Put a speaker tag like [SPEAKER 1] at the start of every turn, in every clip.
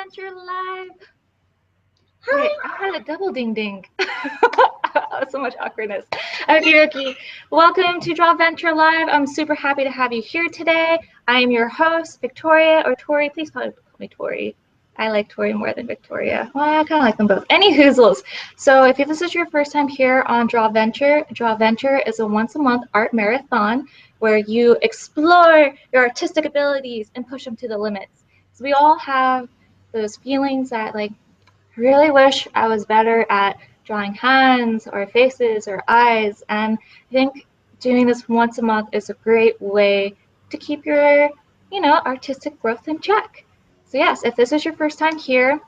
[SPEAKER 1] Drawventure Live.
[SPEAKER 2] Hi.
[SPEAKER 1] Wait, I had a double ding ding. So much awkwardness. Okay. Welcome to Drawventure Live. I'm super happy to have you here today. I am your host, Victoria, or Tori. Please call me Tori. I like Tori more than Victoria. Well, I kind of like them both. Any hoozles. So if this is your first time here on Drawventure is a once-a-month art marathon where you explore your artistic abilities and push them to the limits. So we all have those feelings that, like, really wish I was better at drawing hands or faces or eyes, and I think doing this once a month is a great way to keep your, artistic growth in check. So yes, if this is your first time here,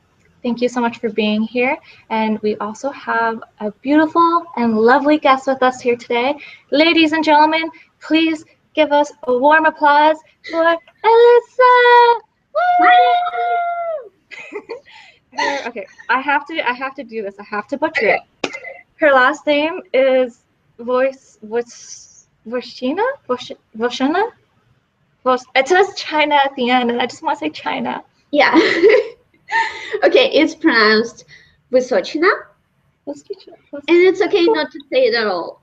[SPEAKER 1] thank you so much for being here. And we also have a beautiful and lovely guest with us here today. Ladies and gentlemen, please give us a warm applause for Alisa! Okay, I have to do this. I have to butcher it. Her last name is Vysochina? It says China at the end, and I just want to say China.
[SPEAKER 2] Yeah. Okay, it's pronounced Vysochina. And it's okay not to say it at all.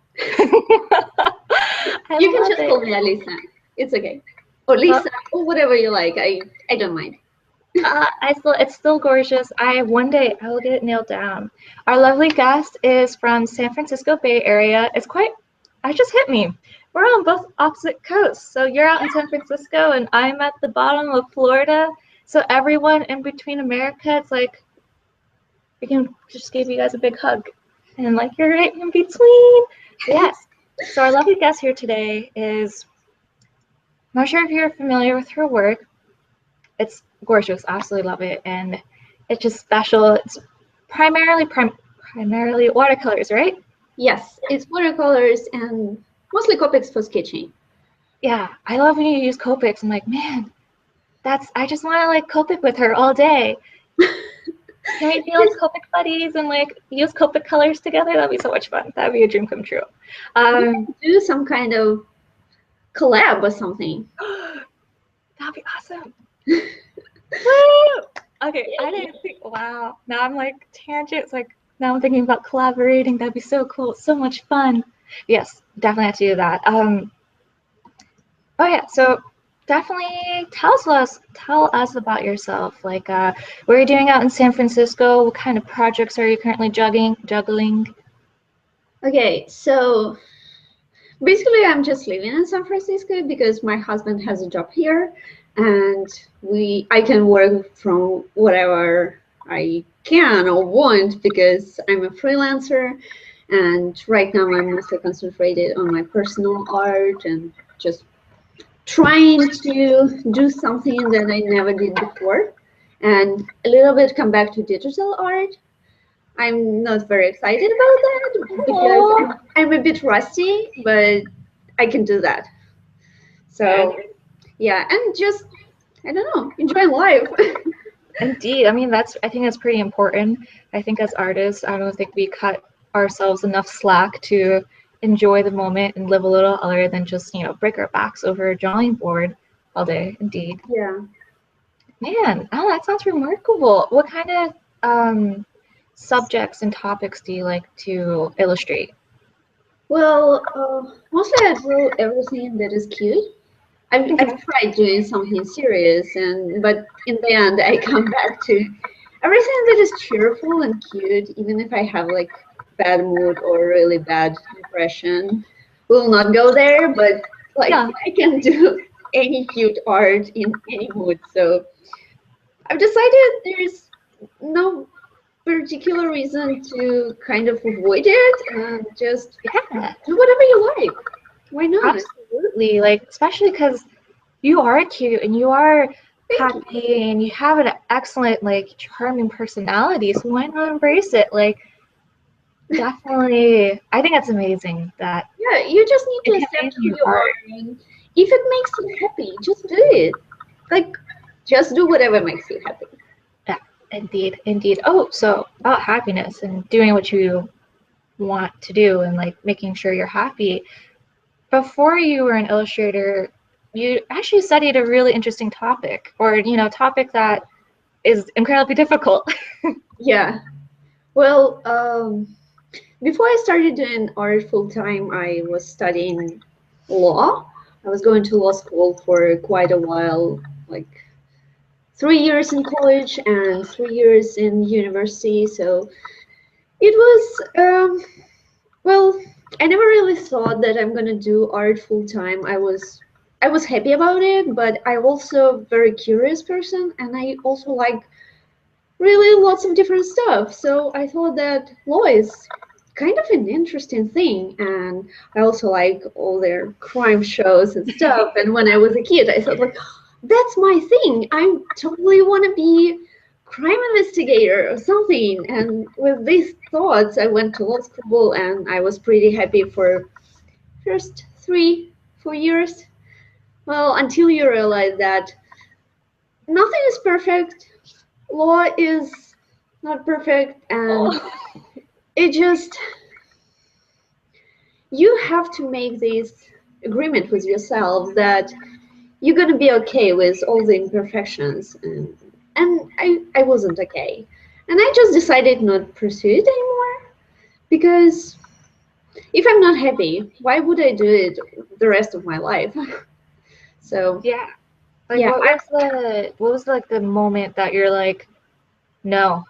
[SPEAKER 2] You can just call me Alisa. It's okay. Or Lisa, or whatever you like. I don't mind.
[SPEAKER 1] It's still gorgeous. One day I will get it nailed down. Our lovely guest is from San Francisco Bay Area. I just hit me. We're on both opposite coasts. So you're out in San Francisco and I'm at the bottom of Florida. So everyone in between America, it's like we can just give you guys a big hug. And like you're right in between. Yes. So our lovely guest here today is, I'm not sure if you're familiar with her work. It's gorgeous. Absolutely love it. And it's just special. It's primarily watercolors, right?
[SPEAKER 2] Yes, it's watercolors and mostly Copics for sketching.
[SPEAKER 1] Yeah, I love when you use Copics. I'm like, man, I just want to like Copic with her all day. Can we be like Copic buddies and like use Copic colors together? That'd be so much fun. That'd be a dream come true.
[SPEAKER 2] Do some kind of collab or something.
[SPEAKER 1] That'd be awesome. Woo! Okay, I didn't think. Wow. Now I'm like tangents. Like now I'm thinking about collaborating. That'd be so cool. So much fun. Yes, definitely have to do that. Oh yeah. So definitely tell us about yourself. Like, what are you doing out in San Francisco? What kind of projects are you currently juggling?
[SPEAKER 2] Okay, so basically I'm just living in San Francisco because my husband has a job here, and I can work from whatever I can or want because I'm a freelancer, and right now I'm mostly concentrated on my personal art and just trying to do something that I never did before, and a little bit come back to digital art. I'm not very excited about that because I'm a bit rusty, but I can do that. So yeah, and just, I don't know, enjoying life.
[SPEAKER 1] Indeed. I mean, I think that's pretty important. I think as artists, I don't think we cut ourselves enough slack to enjoy the moment and live a little other than just, break our backs over a drawing board all day. Indeed.
[SPEAKER 2] Yeah.
[SPEAKER 1] Man, that sounds remarkable. What kind of subjects and topics do you like to illustrate?
[SPEAKER 2] Well, mostly I draw everything that is cute. I've tried doing something serious, but in the end, I come back to everything that is cheerful and cute, even if I have like bad mood or really bad impression. Will not go there, but like I can do any cute art in any mood. So I've decided there's no particular reason to kind of avoid it and just do whatever you like. Why not?
[SPEAKER 1] Absolutely. Like, especially because you are cute and you are happy and you have an excellent, like, charming personality. So why not embrace it? Like, definitely, I think that's amazing that.
[SPEAKER 2] Yeah, you just need to accept who you are. And if it makes you happy, just do it. Like, just do whatever makes you happy.
[SPEAKER 1] Yeah, indeed. Oh, so about happiness and doing what you want to do and like making sure you're happy. Before you were an illustrator, you actually studied a really interesting topic, or topic that is incredibly difficult.
[SPEAKER 2] Yeah. Well, before I started doing art full time, I was studying law. I was going to law school for quite a while, like 3 years in college and 3 years in university. So it was, well, I never really thought that I'm gonna do art full time. I was happy about it, but I'm also a very curious person, and I also like really lots of different stuff. So I thought that law is kind of an interesting thing, and I also like all their crime shows and stuff. And when I was a kid, I thought like, that's my thing. I totally want to be crime investigator or something. And with these thoughts, I went to law school, and I was pretty happy for first 3 4 years. Well, until you realize that nothing is perfect, law is not perfect, and
[SPEAKER 1] Oh.
[SPEAKER 2] it just, you have to make this agreement with yourself that you're going to be okay with all the imperfections, and I wasn't okay, and I just decided not to pursue it anymore, because if I'm not happy, why would I do it the rest of my life? So
[SPEAKER 1] Yeah. Like
[SPEAKER 2] yeah,
[SPEAKER 1] what was like the moment that you're like, no,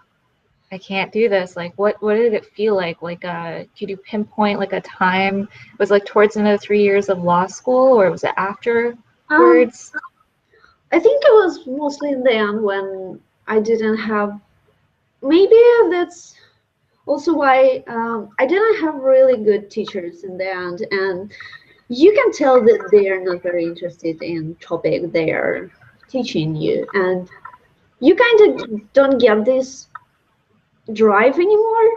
[SPEAKER 1] I can't do this? Like what did it feel like? Like could you pinpoint like a time? Was it like towards the end of the 3 years of law school, or was it
[SPEAKER 2] um
[SPEAKER 1] afterwards?
[SPEAKER 2] I think it was mostly in the end when I didn't have, maybe that's also why I didn't have really good teachers in the end, and you can tell that they are not very interested in topic they are teaching you, and you kind of don't get this drive anymore.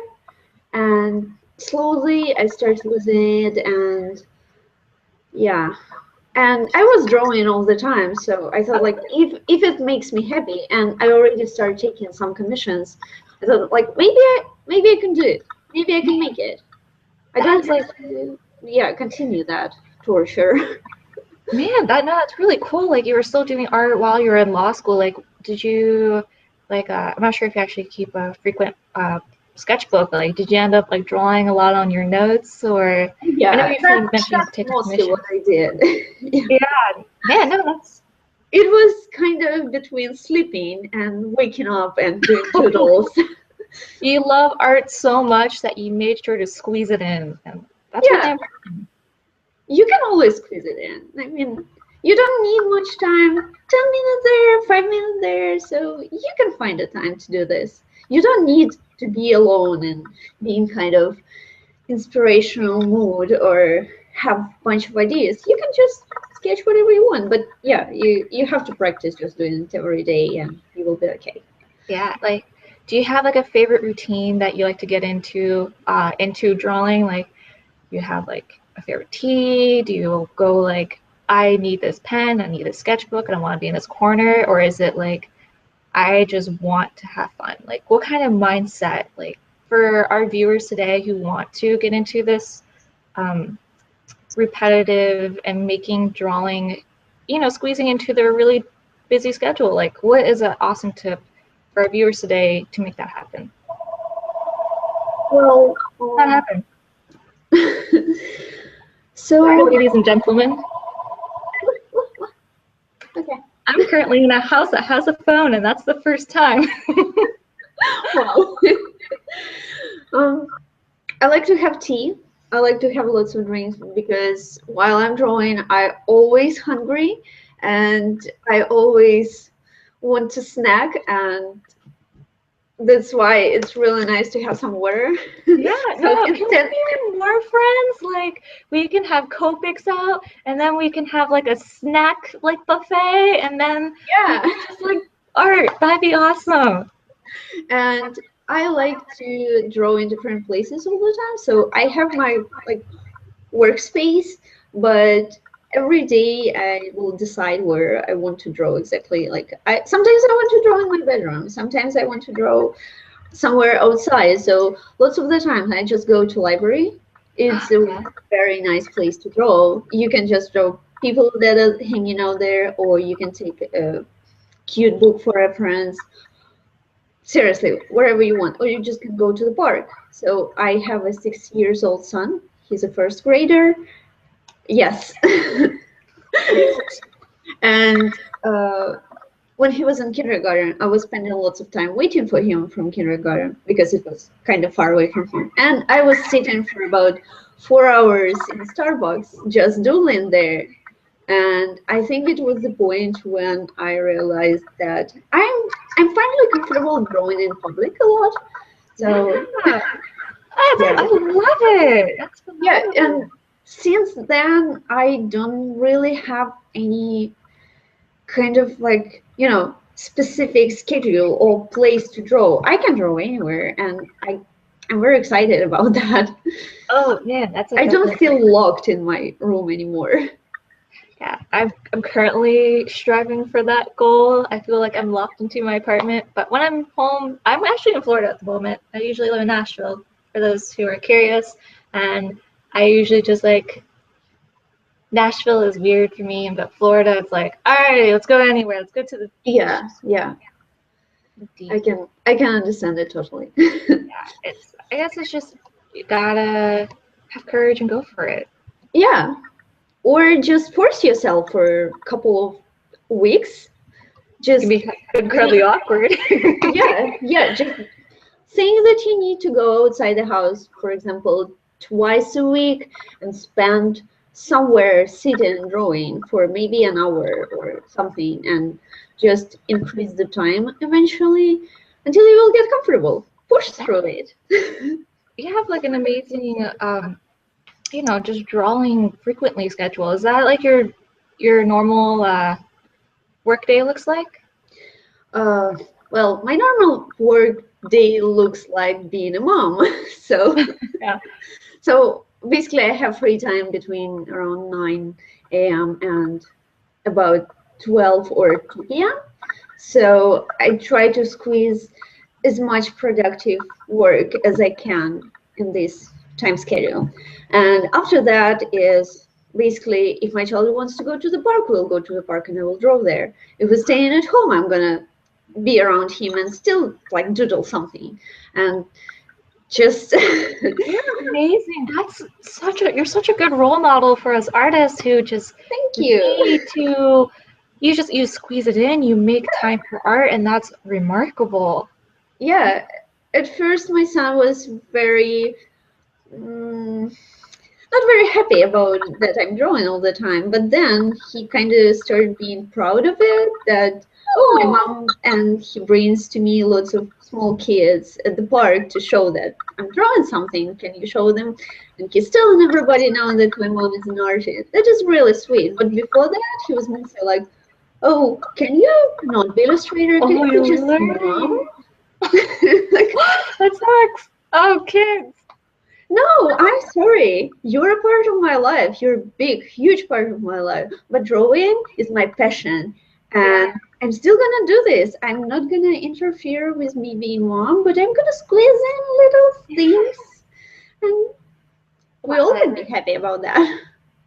[SPEAKER 2] And slowly I started losing it, and yeah, and I was drawing all the time, so I thought like, if it makes me happy, and I already started taking some commissions, I thought like, maybe I can do it, maybe I can make it. I don't
[SPEAKER 1] That's like,
[SPEAKER 2] have to, yeah, continue that torture.
[SPEAKER 1] man, that's really cool. Like you were still doing art while you were in law school. Like did you like I'm not sure if you actually keep a frequent sketchbook, but like did you end up like drawing a lot on your notes, or I know
[SPEAKER 2] Yeah,
[SPEAKER 1] you said you mentioned you
[SPEAKER 2] that's
[SPEAKER 1] take
[SPEAKER 2] mostly what
[SPEAKER 1] commissions.
[SPEAKER 2] I did. Yeah.
[SPEAKER 1] Yeah, man, no, that's
[SPEAKER 2] It was kind of between sleeping and waking up and doing doodles.
[SPEAKER 1] you love art so much that you made sure to squeeze it in, and that's really
[SPEAKER 2] Yeah,
[SPEAKER 1] important.
[SPEAKER 2] you can always squeeze it in. I mean, you don't need much time. 10 minutes there, 5 minutes there, so you can find the time to do this. You don't need to be alone and be in kind of inspirational mood or have a bunch of ideas. You can just sketch whatever you want. But yeah, you have to practice just doing it every day, and you will be okay.
[SPEAKER 1] Yeah, like, do you have like a favorite routine that you like to get into drawing? Like, you have like a favorite tea? Do you go like, I need this pen, I need a sketchbook, and I want to be in this corner? Or is it like, I just want to have fun? Like, what kind of mindset, like, for our viewers today who want to get into this um, repetitive and making drawing, squeezing into their really busy schedule, like, what is an awesome tip for our viewers today to make that happen?
[SPEAKER 2] Well,
[SPEAKER 1] That happen. Sorry,
[SPEAKER 2] so
[SPEAKER 1] ladies and gentlemen.
[SPEAKER 2] okay.
[SPEAKER 1] I'm currently in a house that has a phone, and that's the first time.
[SPEAKER 2] Well, um, I like to have tea. I like to have lots of drinks because while I'm drawing, I always hungry, and I always want to snack, and that's why it's really nice to have some water.
[SPEAKER 1] Yeah,
[SPEAKER 2] So
[SPEAKER 1] no, can
[SPEAKER 2] instead,
[SPEAKER 1] we be more friends? Like, we can have Copics out, and then we can have like a snack like buffet, and then we
[SPEAKER 2] yeah,
[SPEAKER 1] can just like art. That'd be awesome.
[SPEAKER 2] and I like to draw in different places all the time. So I have my like workspace, but every day I will decide where I want to draw exactly. Like I sometimes I want to draw in my bedroom, sometimes I want to draw somewhere outside. So lots of the time I just go to library. It's a
[SPEAKER 1] Yeah.
[SPEAKER 2] very nice place to draw. You can just draw people that are hanging out there, or you can take a cute book for reference, seriously, wherever you want, or you just can go to the park. So I have a 6 years old son. He's a first grader. Yes. And when he was in kindergarten, I was spending lots of time waiting for him from kindergarten because it was kind of far away from him. And I was sitting for about 4 hours in Starbucks just doodling there. And I think it was the point when I realized that I'm finally comfortable drawing in public a lot. So
[SPEAKER 1] Yeah.
[SPEAKER 2] yeah,
[SPEAKER 1] I love it. That's
[SPEAKER 2] yeah,
[SPEAKER 1] phenomenal.
[SPEAKER 2] and since then I don't really have any kind of like, specific schedule or place to draw. I can draw anywhere, and I'm very excited about that.
[SPEAKER 1] Oh yeah, that's a
[SPEAKER 2] I don't
[SPEAKER 1] definite.
[SPEAKER 2] feel locked in my room anymore.
[SPEAKER 1] Yeah, I'm currently striving for that goal. I feel like I'm locked into my apartment, but when I'm home, I'm actually in Florida at the moment. I usually live in Nashville, for those who are curious, and I usually just like Nashville is weird for me, but Florida, it's like, all right, let's go anywhere. Let's go to the beach.
[SPEAKER 2] Yeah,
[SPEAKER 1] The
[SPEAKER 2] I
[SPEAKER 1] deep.
[SPEAKER 2] can understand it totally.
[SPEAKER 1] I guess it's just you gotta have courage and go for it.
[SPEAKER 2] Yeah, or just force yourself for a couple of weeks.
[SPEAKER 1] It can
[SPEAKER 2] Just
[SPEAKER 1] be incredibly awkward.
[SPEAKER 2] yeah, just saying that you need to go outside the house, for example, twice a week and spend somewhere sitting and drawing for maybe an hour or something, and just increase the time eventually until you will get comfortable. Push through it.
[SPEAKER 1] You have like an amazing just drawing frequently schedule. Is that like your normal work day looks like?
[SPEAKER 2] Uh, well, my normal work day looks like being a mom. So,
[SPEAKER 1] Yeah.
[SPEAKER 2] so basically, I have free time between around 9 a.m. and about 12 or 2 p.m. So I try to squeeze as much productive work as I can in this time schedule. And after that is basically, if my child wants to go to the park, we'll go to the park and I will draw there. If we're staying at home, I'm gonna be around him and still like doodle something. And just
[SPEAKER 1] You're amazing. You're such a good role model for us artists who just
[SPEAKER 2] thank you.
[SPEAKER 1] need to you squeeze it in, you make time for art, and that's remarkable.
[SPEAKER 2] Yeah, at first my son was very mm, not very happy about that I'm drawing all the time. But then he kind of started being proud of it. That my
[SPEAKER 1] Oh,
[SPEAKER 2] mom, and he brings to me lots of small kids at the park to show that I'm drawing something. Can you show them? And he's telling everybody now that my mom is an artist. That is really sweet. But before that, he was mostly like, "Oh, can you not be illustrator? Can
[SPEAKER 1] oh,
[SPEAKER 2] you be
[SPEAKER 1] you're
[SPEAKER 2] just mom?"
[SPEAKER 1] learning.
[SPEAKER 2] Like,
[SPEAKER 1] That sucks. Oh, kids.
[SPEAKER 2] no, I'm sorry. You're a part of my life. You're a big, huge part of my life. But drawing is my passion.
[SPEAKER 1] Yeah.
[SPEAKER 2] And I'm still gonna do this. I'm not gonna interfere with me being mom, but I'm gonna squeeze in little things. And we all can be happy about that.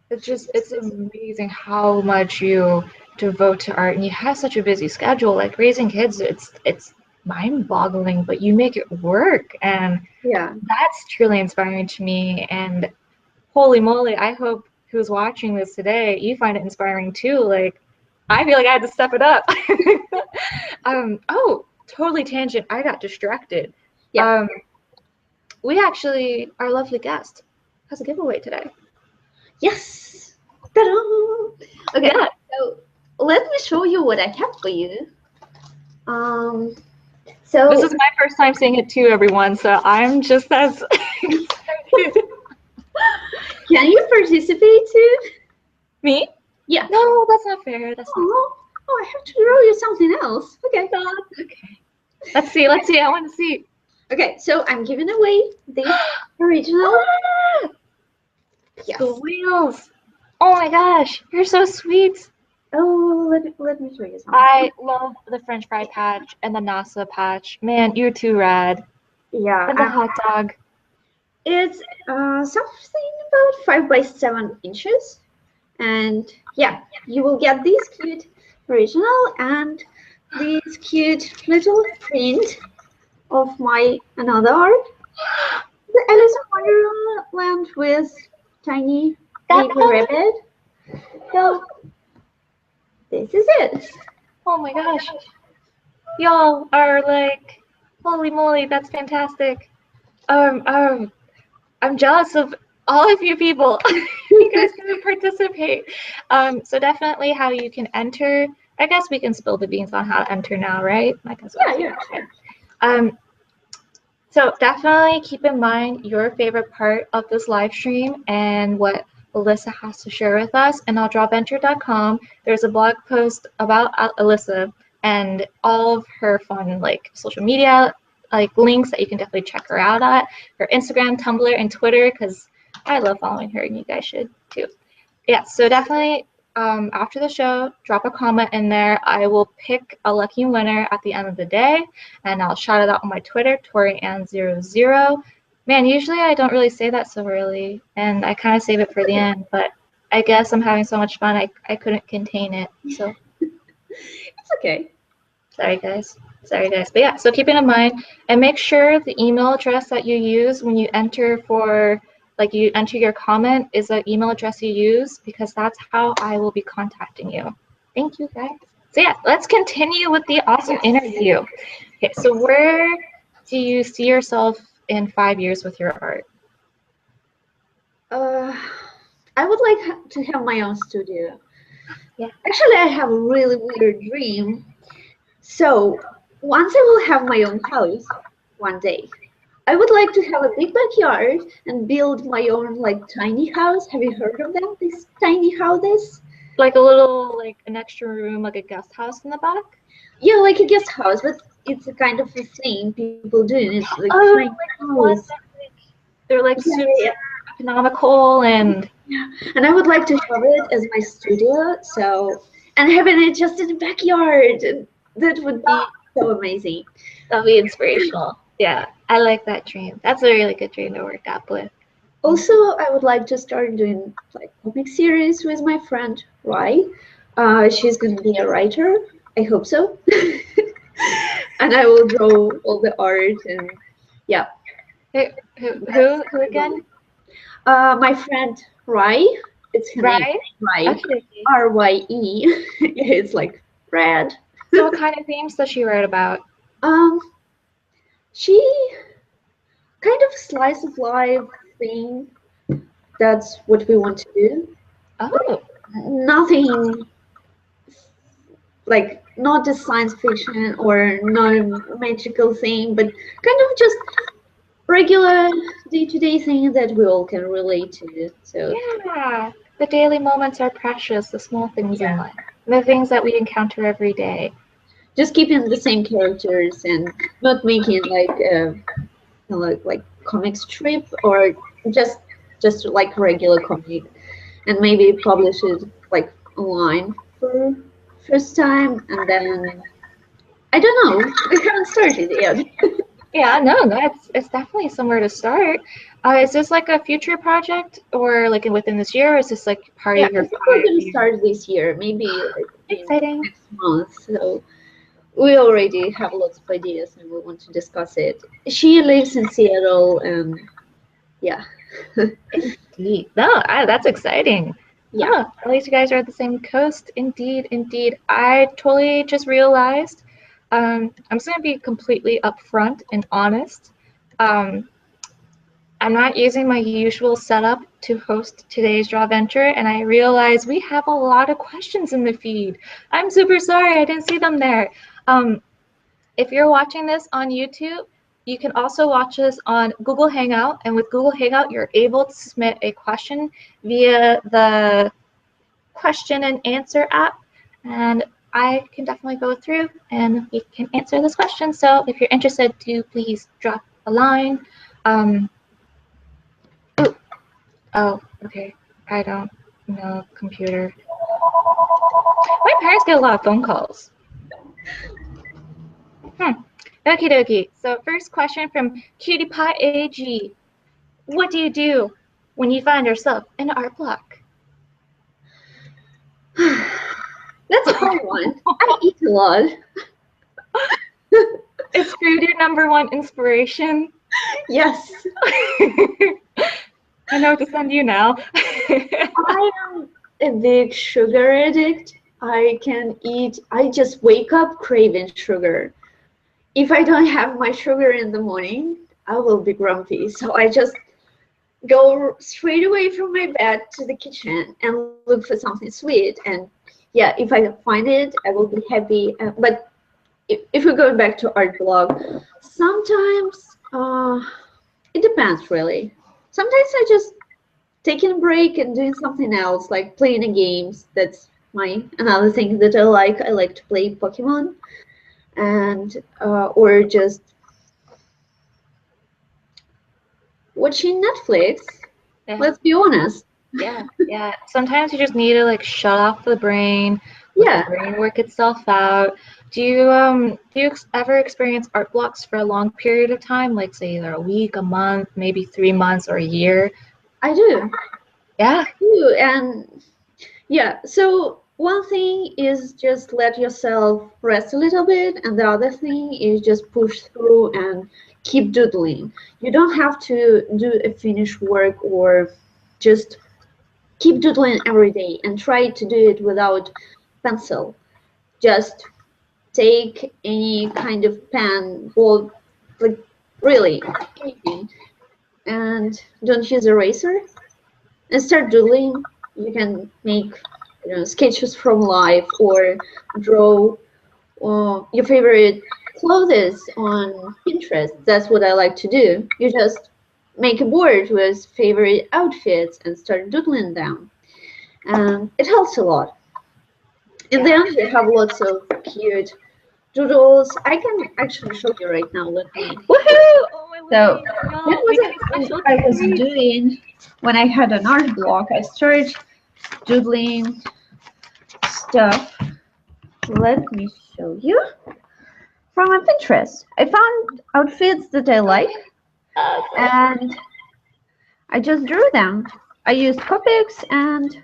[SPEAKER 1] It's amazing how much you devote to art, and you have such a busy schedule. Like raising kids, it's mind-boggling, but you make it work, and
[SPEAKER 2] Yeah.
[SPEAKER 1] that's truly inspiring to me. And holy moly, I hope who's watching this today, you find it inspiring too. Like I feel like I had to step it up. Oh, totally tangent. I got distracted.
[SPEAKER 2] Yeah.
[SPEAKER 1] Um, we actually, our lovely guest has a giveaway today.
[SPEAKER 2] Yes. Ta-da! Okay.
[SPEAKER 1] Yeah.
[SPEAKER 2] So let me show you what I have for you. Um.
[SPEAKER 1] This
[SPEAKER 2] So
[SPEAKER 1] is my first time seeing it too, everyone, so I'm just as excited.
[SPEAKER 2] can you participate too?
[SPEAKER 1] Me?
[SPEAKER 2] Yeah.
[SPEAKER 1] No, that's not fair. That's not
[SPEAKER 2] Oh, I have to draw you something else. Okay.
[SPEAKER 1] fair. Okay. Let's see. Let's see. I want to see.
[SPEAKER 2] Okay, so I'm giving away this original.
[SPEAKER 1] Ah,
[SPEAKER 2] Yes.
[SPEAKER 1] the wheels. Oh my gosh, you're so sweet.
[SPEAKER 2] Oh, let me show you something.
[SPEAKER 1] I love the French fry patch and the NASA patch. Man, you're too rad.
[SPEAKER 2] Yeah,
[SPEAKER 1] And the hot dog.
[SPEAKER 2] it's something about 5 by 7 inches, and yeah, you will get this cute original and this cute little print. of my another art. The Alice in Wonderland with tiny
[SPEAKER 1] That
[SPEAKER 2] baby rabbit. So this is it.
[SPEAKER 1] oh my gosh. Y'all are like, holy moly, that's fantastic. I'm jealous of all of you people. You guys can participate. So definitely how you can enter. I guess we can spill the beans on how to enter now, right? I guess
[SPEAKER 2] Yeah.
[SPEAKER 1] Um, so definitely keep in mind your favorite part of this live stream and what Alisa has to share with us. And on drawventure.com, there's a blog post about Alisa and all of her fun like social media like links that you can definitely check her out at her Instagram, Tumblr, and Twitter because I love following her and you guys should too. Yeah, so definitely after the show, drop a comment in there. I will pick a lucky winner at the end of the day, and I'll shout it out on my Twitter, ToriAnn00. Man, usually I don't really say that so early, and I kind of save it for the end, but I guess I'm having so much fun, I couldn't contain it. So
[SPEAKER 2] It's okay.
[SPEAKER 1] sorry, guys. Sorry, guys. But yeah, so keep it in mind and make sure the email address that you use when you enter for, like, you enter your comment is the email address you use because that's how I will be contacting you. Thank you, guys. So yeah, let's continue with the awesome interview. Okay, so where do you see yourself in 5 years with your art?
[SPEAKER 2] I would like to have my own studio.
[SPEAKER 1] Yeah.
[SPEAKER 2] Actually, I have a really weird dream. So once I will have my own house one day, I would like to have a big backyard and build my own like tiny house. Have you heard of them? These tiny houses?
[SPEAKER 1] Like a little, like an extra room, like a guest house in the back?
[SPEAKER 2] Yeah, like a guest house, but it's a kind of a thing people do, and it's like
[SPEAKER 1] Oh,
[SPEAKER 2] tiny
[SPEAKER 1] like the ones
[SPEAKER 2] house.
[SPEAKER 1] that they're like
[SPEAKER 2] Yeah,
[SPEAKER 1] super
[SPEAKER 2] yeah,
[SPEAKER 1] economical and
[SPEAKER 2] yeah. And I would like to have it as my studio, so and having it just in the backyard. That would be so amazing.
[SPEAKER 1] that'll be inspirational. Yeah, I like that dream. That's a really good dream to work up with.
[SPEAKER 2] Also, I would like to start doing like comic series with my friend Rai. She's going to be a writer. I hope so. And I will draw all the art and yeah.
[SPEAKER 1] Who again?
[SPEAKER 2] My friend Rai, it's her name,
[SPEAKER 1] Right?
[SPEAKER 2] Rai,
[SPEAKER 1] Okay.
[SPEAKER 2] Rye. It's like red.
[SPEAKER 1] So what kind of themes does she write about?
[SPEAKER 2] Um, she kind of slice of life thing. That's what we want to do.
[SPEAKER 1] Oh,
[SPEAKER 2] Nothing like not a science fiction or not a magical thing, but kind of just regular day-to-day thing that we all can relate to. So
[SPEAKER 1] yeah. The daily moments are precious, the small things in
[SPEAKER 2] yeah,
[SPEAKER 1] life, the things that we encounter every day.
[SPEAKER 2] just keeping the same characters and not making like like comic strip or just just like regular comic, and maybe publish it like online for first time, and then I don't know. We haven't started yet.
[SPEAKER 1] Yeah, no, it's definitely somewhere to start. Is this like a future project or like within this year, or is this like part
[SPEAKER 2] Yeah,
[SPEAKER 1] of
[SPEAKER 2] I
[SPEAKER 1] your
[SPEAKER 2] think we're
[SPEAKER 1] five
[SPEAKER 2] gonna
[SPEAKER 1] years?
[SPEAKER 2] start this year, maybe like in
[SPEAKER 1] Exciting.
[SPEAKER 2] next month. So we already have lots of ideas and we want to discuss it. She lives in Seattle, and yeah,
[SPEAKER 1] Indeed. No, that's exciting.
[SPEAKER 2] yeah.
[SPEAKER 1] Oh, at least you guys are at the same coast. Indeed, indeed. I totally just realized. I'm just gonna be completely upfront and honest. Um, I'm not using my usual setup to host today's Draw Venture, and I realize we have a lot of questions in the feed. I'm super sorry, I didn't see them there. Um, if you're watching this on YouTube, you can also watch us on Google Hangout, and with Google Hangout, you're able to submit a question via the question and answer app, and I can definitely go through and we can answer this question. So if you're interested, do please drop a line. Um, Oh, okay. I don't know computer. My parents get a lot of phone calls. Okie dokie. So first question from Cutie Pie AG. What do you do when you find yourself in an art block?
[SPEAKER 2] That's a hard one. I eat a lot.
[SPEAKER 1] Is food your #1 inspiration?
[SPEAKER 2] Yes.
[SPEAKER 1] I know what to send you now.
[SPEAKER 2] I am a big sugar addict. I just wake up craving sugar. If I don't have my sugar in the morning, I will be grumpy. So I just go straight away from my bed to the kitchen and look for something sweet. And yeah, if I find it, I will be happy. But if we go back to art blog, sometimes it depends really. Sometimes I just taking a break and doing something else, like playing a games. That's my another thing that I like. I like to play Pokemon, and or just watching Netflix.
[SPEAKER 1] Yeah.
[SPEAKER 2] Let's be honest.
[SPEAKER 1] Yeah. Sometimes you just need to like shut off the brain, let
[SPEAKER 2] Yeah,
[SPEAKER 1] the brain work itself out. Do you ever experience art blocks for a long period of time, like say either a week, a month, maybe 3 months, or a year?
[SPEAKER 2] I do.
[SPEAKER 1] Yeah.
[SPEAKER 2] And yeah, so one thing is just let yourself rest a little bit, and the other thing is just push through and keep doodling. You don't have to do a finished work or just keep doodling every day and try to do it without pencil. Just take any kind of pen, or like really anything, and don't use eraser and start doodling. You can make sketches from life or draw your favorite clothes on Pinterest. That's what I like to do. You just make a board with favorite outfits and start doodling them. And it helps a lot. In the end, you have lots of cute doodles. I can actually show you right now. Let me.
[SPEAKER 1] Woohoo! Oh my
[SPEAKER 2] So
[SPEAKER 1] goodness,
[SPEAKER 2] that
[SPEAKER 1] y'all, we
[SPEAKER 2] was
[SPEAKER 1] got a
[SPEAKER 2] what
[SPEAKER 1] special
[SPEAKER 2] I was
[SPEAKER 1] treat.
[SPEAKER 2] doing when I had an art block. I started doodling stuff. Let me show you from my Pinterest. I found outfits that I like, and I just drew them. I used Copics and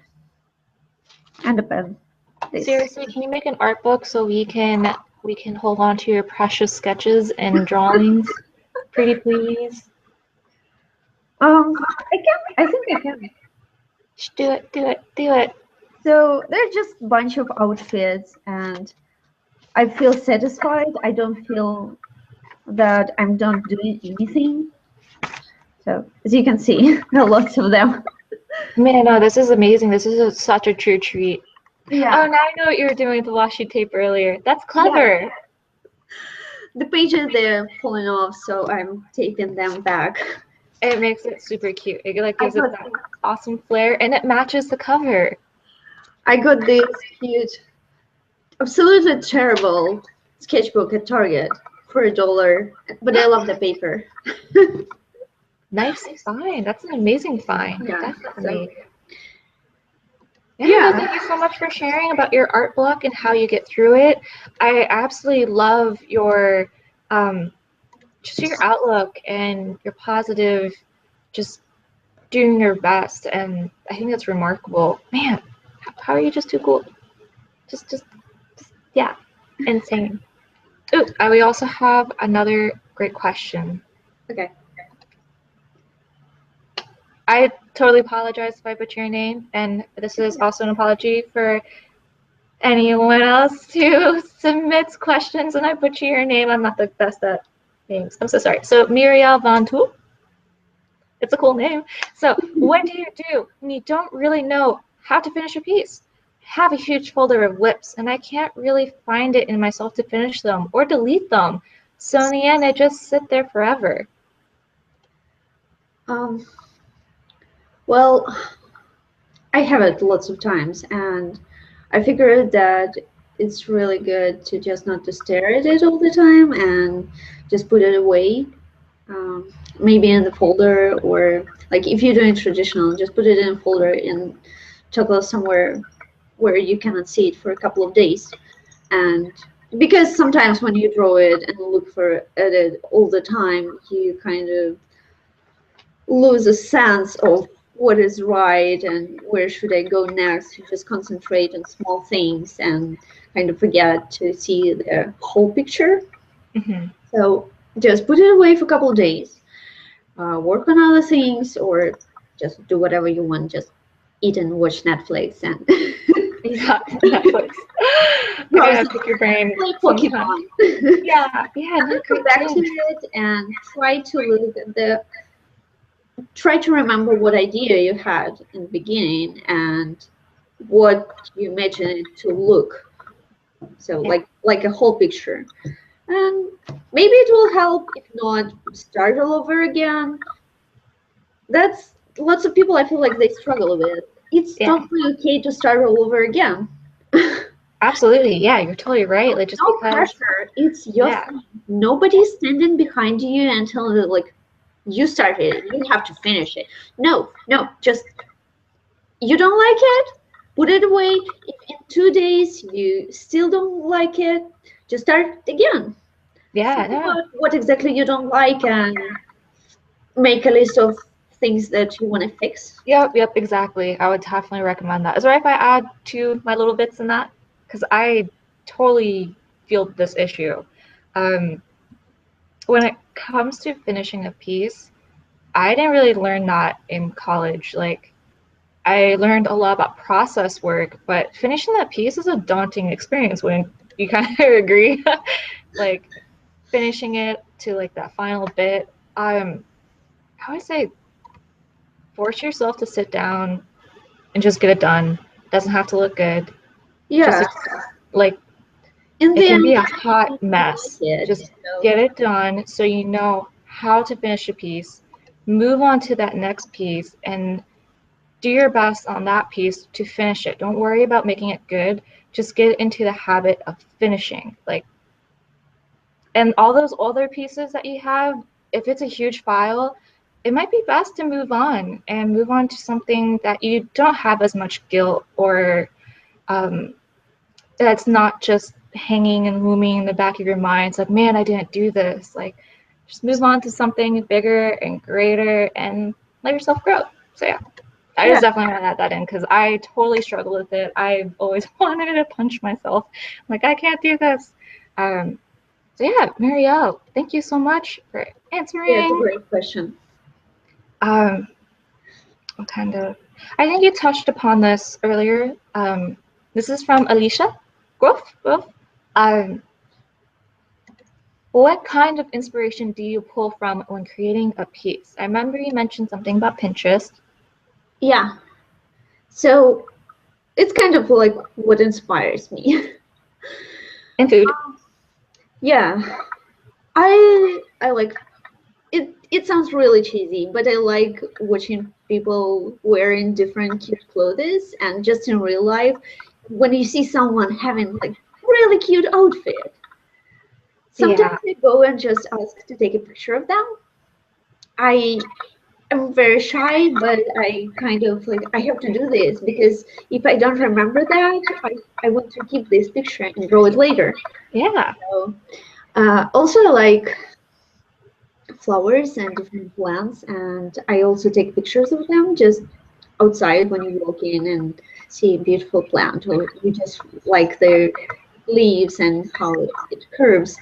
[SPEAKER 2] a pen. This.
[SPEAKER 1] Seriously, can you make an art book so we can hold on to your precious sketches and drawings? Pretty please.
[SPEAKER 2] I can. I think I can.
[SPEAKER 1] Do it, do it, do it.
[SPEAKER 2] So there's just a bunch of outfits, and I feel satisfied. I don't feel that I'm not doing anything. So as you can see, there are lots of them.
[SPEAKER 1] Man, no, this is amazing. This is such a true treat.
[SPEAKER 2] Yeah.
[SPEAKER 1] Oh, now I know what you were doing with the washi tape earlier. That's clever.
[SPEAKER 2] The pages they're pulling off, so I'm taping them back.
[SPEAKER 1] It makes it super cute. It like gives it that awesome flair, and it matches the cover.
[SPEAKER 2] I got this cute, absolutely terrible sketchbook at Target for $1, but I love the paper.
[SPEAKER 1] Nice find. That's an amazing find.
[SPEAKER 2] Yeah,
[SPEAKER 1] Definitely.
[SPEAKER 2] so,
[SPEAKER 1] Yeah, thank you so much for sharing about your art block and how you get through it. I absolutely love your just your outlook and your positive, just doing your best, and I think that's remarkable. Man, how are you just too cool? Just yeah, insane. Ooh, we also have another great question.
[SPEAKER 2] Okay.
[SPEAKER 1] I totally apologize if I butcher your name, and this is also an apology for anyone else who submits questions and I butcher your name. I'm not the best at names. I'm so sorry. So Muriel Van Tu. It's a cool name. So what do you do when you don't really know how to finish a piece? I have a huge folder of whips and I can't really find it in myself to finish them or delete them. So in the end, I just sit there forever.
[SPEAKER 2] Well, I have it lots of times, and I figured that it's really good to just not to stare at it all the time and just put it away, maybe in the folder, or like if you're doing traditional, just put it in a folder in toggle somewhere where you cannot see it for a couple of days. And because sometimes when you draw it and look for at it all the time, you kind of lose a sense of what is right and where should I go next. You just concentrate on small things and kind of forget to see the whole picture.
[SPEAKER 1] Mm-hmm.
[SPEAKER 2] So just put it away for a couple of days, work on other things, or just do whatever you want. Just eat and watch Netflix and
[SPEAKER 1] Yeah, Netflix. I
[SPEAKER 2] browse
[SPEAKER 1] gotta pick your brain
[SPEAKER 2] play
[SPEAKER 1] sometime.
[SPEAKER 2] Pokemon.
[SPEAKER 1] Yeah, yeah,
[SPEAKER 2] And
[SPEAKER 1] no,
[SPEAKER 2] come
[SPEAKER 1] great
[SPEAKER 2] back to
[SPEAKER 1] too.
[SPEAKER 2] it and try to remember what idea you had in the beginning and what you imagine it to look. So
[SPEAKER 1] Yeah,
[SPEAKER 2] like a whole picture. And maybe it will help. If not, start all over again. That's lots of people I feel like they struggle with. It's
[SPEAKER 1] yeah,
[SPEAKER 2] totally okay to start all over again.
[SPEAKER 1] absolutely. Yeah, you're totally right. Like just
[SPEAKER 2] No
[SPEAKER 1] because,
[SPEAKER 2] pressure. It's your
[SPEAKER 1] yeah,
[SPEAKER 2] thing. Nobody's standing behind you and telling you like you started it. You have to finish it. No, no, just you don't like it, put it away. If in 2 days you still don't like it, just start again.
[SPEAKER 1] yeah,
[SPEAKER 2] Think
[SPEAKER 1] no,
[SPEAKER 2] about what exactly you don't like and make a list of things that you want to fix.
[SPEAKER 1] yep, yep, exactly. I would definitely recommend that. Is it right if I add to my little bits in that? Because I totally feel this issue. Um, when it comes to finishing a piece, I didn't really learn that in college. Like, I learned a lot about process work, but finishing that piece is a daunting experience. When you kind of agree? Like, finishing it to like that final bit. I would say force yourself to sit down and just get it done. Doesn't have to look good. Just
[SPEAKER 2] Yeah,
[SPEAKER 1] like
[SPEAKER 2] in
[SPEAKER 1] it
[SPEAKER 2] the
[SPEAKER 1] can
[SPEAKER 2] end,
[SPEAKER 1] be a
[SPEAKER 2] you
[SPEAKER 1] hot
[SPEAKER 2] like
[SPEAKER 1] mess.
[SPEAKER 2] it.
[SPEAKER 1] Just
[SPEAKER 2] So
[SPEAKER 1] get it done so you know how to finish a piece. Move on to that next piece and do your best on that piece to finish it. Don't worry about making it good. Just get into the habit of finishing. Like, and all those other pieces that you have, if it's a huge file, it might be best to move on to something that you don't have as much guilt or um, that's not just hanging and looming in the back of your mind. It's like, man, I didn't do this. Like, just move on to something bigger and greater and let yourself grow. So yeah, I
[SPEAKER 2] yeah,
[SPEAKER 1] just definitely want to add that in because I totally struggle with it. I've always wanted to punch myself. I'm like, I can't do this. Um, so yeah, Marielle, thank you so much for
[SPEAKER 2] yeah, it's a
[SPEAKER 1] answering.
[SPEAKER 2] great question.
[SPEAKER 1] Um, what kind of? I think you touched upon this earlier. This is from Alicia Grove. Um, what kind of inspiration do you pull from when creating a piece? I remember you mentioned something about Pinterest
[SPEAKER 2] Yeah. So it's kind of like what inspires me.
[SPEAKER 1] and food.
[SPEAKER 2] Yeah, I like it. It sounds really cheesy, but I like watching people wearing different cute clothes, and just in real life, when you see someone having like really cute outfit, sometimes
[SPEAKER 1] Yeah,
[SPEAKER 2] I go and just ask to take a picture of them. I am very shy, but I kind of like I have to do this because if I don't remember that, I want to keep this picture and draw it later.
[SPEAKER 1] yeah,
[SPEAKER 2] So also I like flowers and different plants, and I also take pictures of them just outside when you walk in and see a beautiful plant or you just like the leaves and how it curves.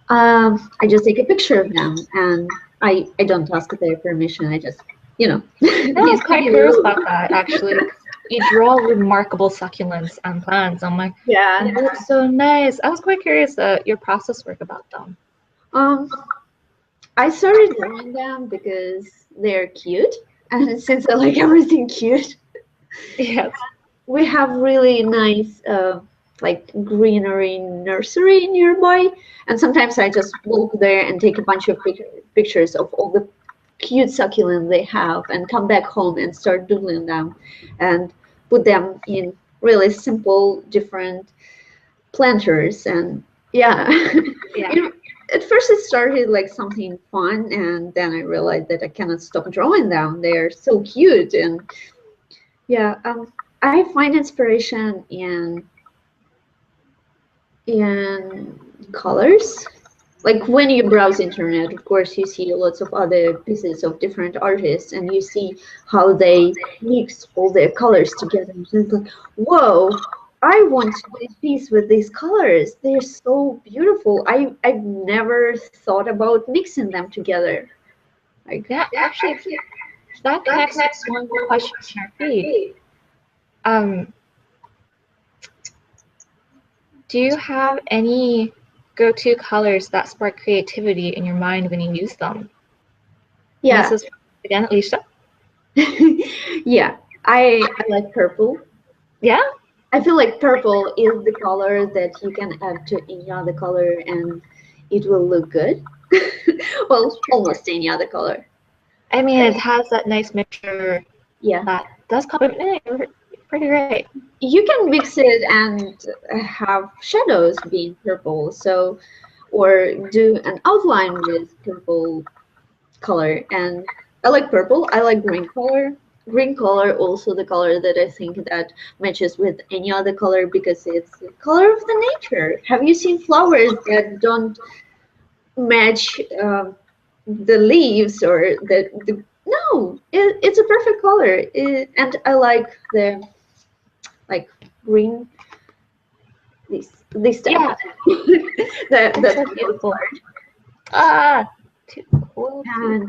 [SPEAKER 2] I just take a picture of them and I don't ask their permission. I just,
[SPEAKER 1] I was
[SPEAKER 2] these
[SPEAKER 1] quite
[SPEAKER 2] pretty
[SPEAKER 1] curious
[SPEAKER 2] rules.
[SPEAKER 1] about that actually. 'Cause you draw remarkable succulents and plants. I'm like,
[SPEAKER 2] Yeah.
[SPEAKER 1] they look so nice. I was quite curious your process work about them.
[SPEAKER 2] Um, I started drawing them because they're cute, and since I like everything cute,
[SPEAKER 1] Yes.
[SPEAKER 2] we have really nice like greenery nursery nearby, and sometimes I just walk there and take a bunch of pictures of all the cute succulent they have and come back home and start doodling them and put them in really simple different planters. And yeah,
[SPEAKER 1] Yeah.
[SPEAKER 2] at first it started like something fun, and then I realized that I cannot stop drawing them. They're so cute. And yeah, I find inspiration in colors. Like when you browse internet, of course, you see lots of other pieces of different artists, and you see how they mix all their colors together. And it's like, whoa! I want to do a piece with these colors. They're so beautiful. I've never thought about mixing them together. Like,
[SPEAKER 1] Yeah, actually, that connects to one of the questions in our feed. Do you have any go-to colors that spark creativity in your mind when you use them?
[SPEAKER 2] yeah.
[SPEAKER 1] And this is again, Alisa.
[SPEAKER 2] Yeah, I like purple.
[SPEAKER 1] Yeah.
[SPEAKER 2] I feel like purple is the color that you can add to any other color and it will look good. Well, almost any other color.
[SPEAKER 1] I mean, it has that nice mixture
[SPEAKER 2] Yeah.
[SPEAKER 1] that does complement it pretty great.
[SPEAKER 2] You can mix it and have shadows being purple, so or do an outline with purple color. And I like purple. I like green color. Green color also the color that I think that matches with any other color because it's the color of the nature. Have you seen flowers that don't match the leaves or the no, it's a perfect color. And I like the like green this type.
[SPEAKER 1] Yeah,
[SPEAKER 2] That's
[SPEAKER 1] so beautiful. Ah, too cool.
[SPEAKER 2] and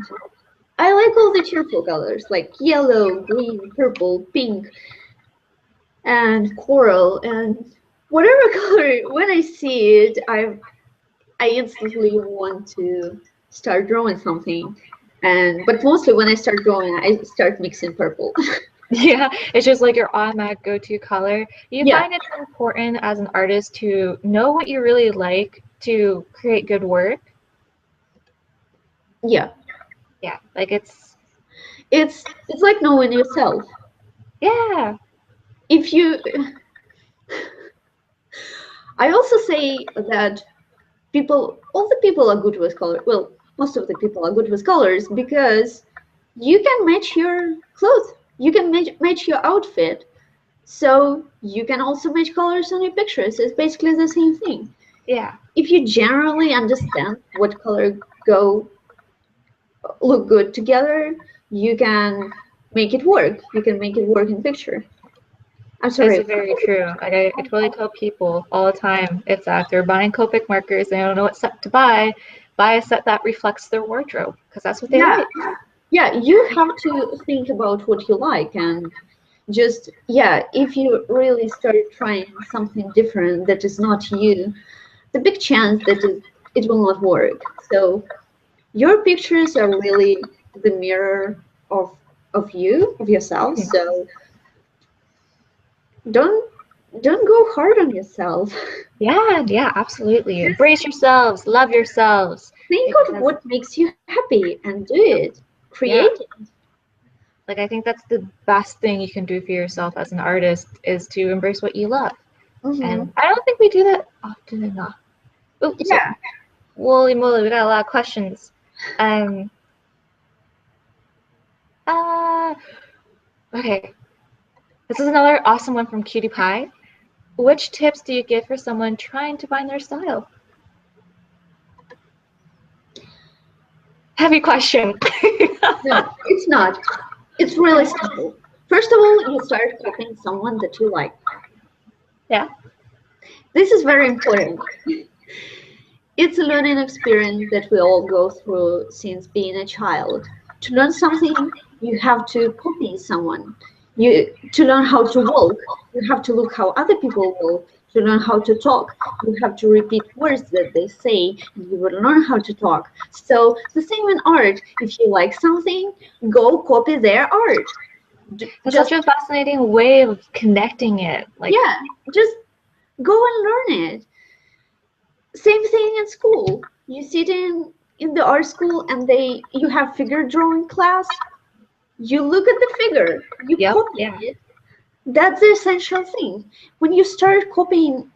[SPEAKER 2] I like all the cheerful colors like yellow, green, purple, pink, and coral, and whatever color. When I see it, I instantly want to start drawing something. And but mostly when I start drawing, I start mixing purple.
[SPEAKER 1] Yeah, it's just like your automatic go-to color. You
[SPEAKER 2] Yeah,
[SPEAKER 1] find it's important as an artist to know what you really like to create good work.
[SPEAKER 2] yeah.
[SPEAKER 1] Yeah, like it's
[SPEAKER 2] It's like knowing yourself.
[SPEAKER 1] yeah.
[SPEAKER 2] If you, I also say that all the people are good with color. Well, most of the people are good with colors because you can match your clothes. You can match your outfit. So you can also match colors on your pictures. It's basically the same thing.
[SPEAKER 1] Yeah.
[SPEAKER 2] If you generally understand what color go look good together, you can make it work. You can make it work in picture. I'm
[SPEAKER 1] This
[SPEAKER 2] sorry.
[SPEAKER 1] is very true. Like I totally tell people all the time, it's that if they're buying Copic markers and they don't know what set to buy a set that reflects their wardrobe because that's what they
[SPEAKER 2] Yeah,
[SPEAKER 1] like.
[SPEAKER 2] yeah. You have to think about what you like and just yeah. If you really start trying something different that is not you, the big chance that it will not work. So your pictures are really the mirror of you of yourself. So don't don't go hard on yourself.
[SPEAKER 1] Yeah, yeah, absolutely. Embrace yourselves, love yourselves.
[SPEAKER 2] Think of
[SPEAKER 1] Because
[SPEAKER 2] what makes you happy and do it. Create
[SPEAKER 1] yeah,
[SPEAKER 2] it.
[SPEAKER 1] like I think that's the best thing you can do for yourself as an artist is to embrace what you love.
[SPEAKER 2] Hmm.
[SPEAKER 1] And I don't think we do that often enough. Oh, so
[SPEAKER 2] Yeah.
[SPEAKER 1] holy moly, we got a lot of questions. Um uh okay. This is another awesome one from Cutie Pie. Which tips do you give for someone trying to find their style? Heavy question.
[SPEAKER 2] No, it's not. It's really simple. First of all, you start copying someone that you like.
[SPEAKER 1] Yeah.
[SPEAKER 2] This is very important. It's a learning experience that we all go through since being a child. To learn something, you have to copy someone. To learn how to walk, you have to look how other people walk. To learn how to talk, you have to repeat words that they say, and you will learn how to talk. So the same in art. If you like something, go copy their art.
[SPEAKER 1] That's
[SPEAKER 2] Just
[SPEAKER 1] such a fascinating way of connecting it. Like,
[SPEAKER 2] yeah, just go and learn it. Same thing in school. You sit in the art school and you have figure drawing class. You look at the figure, you
[SPEAKER 1] yep,
[SPEAKER 2] copy
[SPEAKER 1] yeah.
[SPEAKER 2] it. That's the essential thing. When you start copying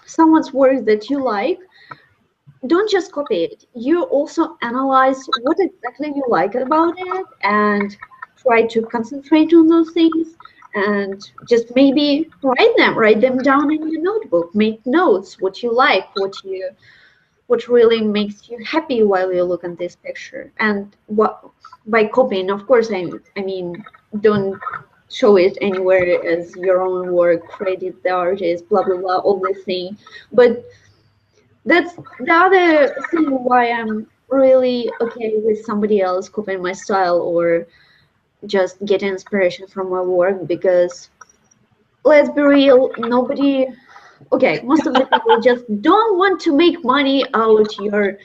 [SPEAKER 2] someone's work that you like, don't just copy it. You also analyze what exactly you like about it and try to concentrate on those things and just maybe write them down in your notebook. Make notes what you like, what really makes you happy while you look at this picture. And what by copying, of course, I mean don't show it anywhere as your own work, credit the artist, blah blah blah, all this thing. But that's the other thing why I'm really okay with somebody else copying my style or just getting inspiration from my work, because let's be real, nobody, okay, most of the people just don't want to make money out your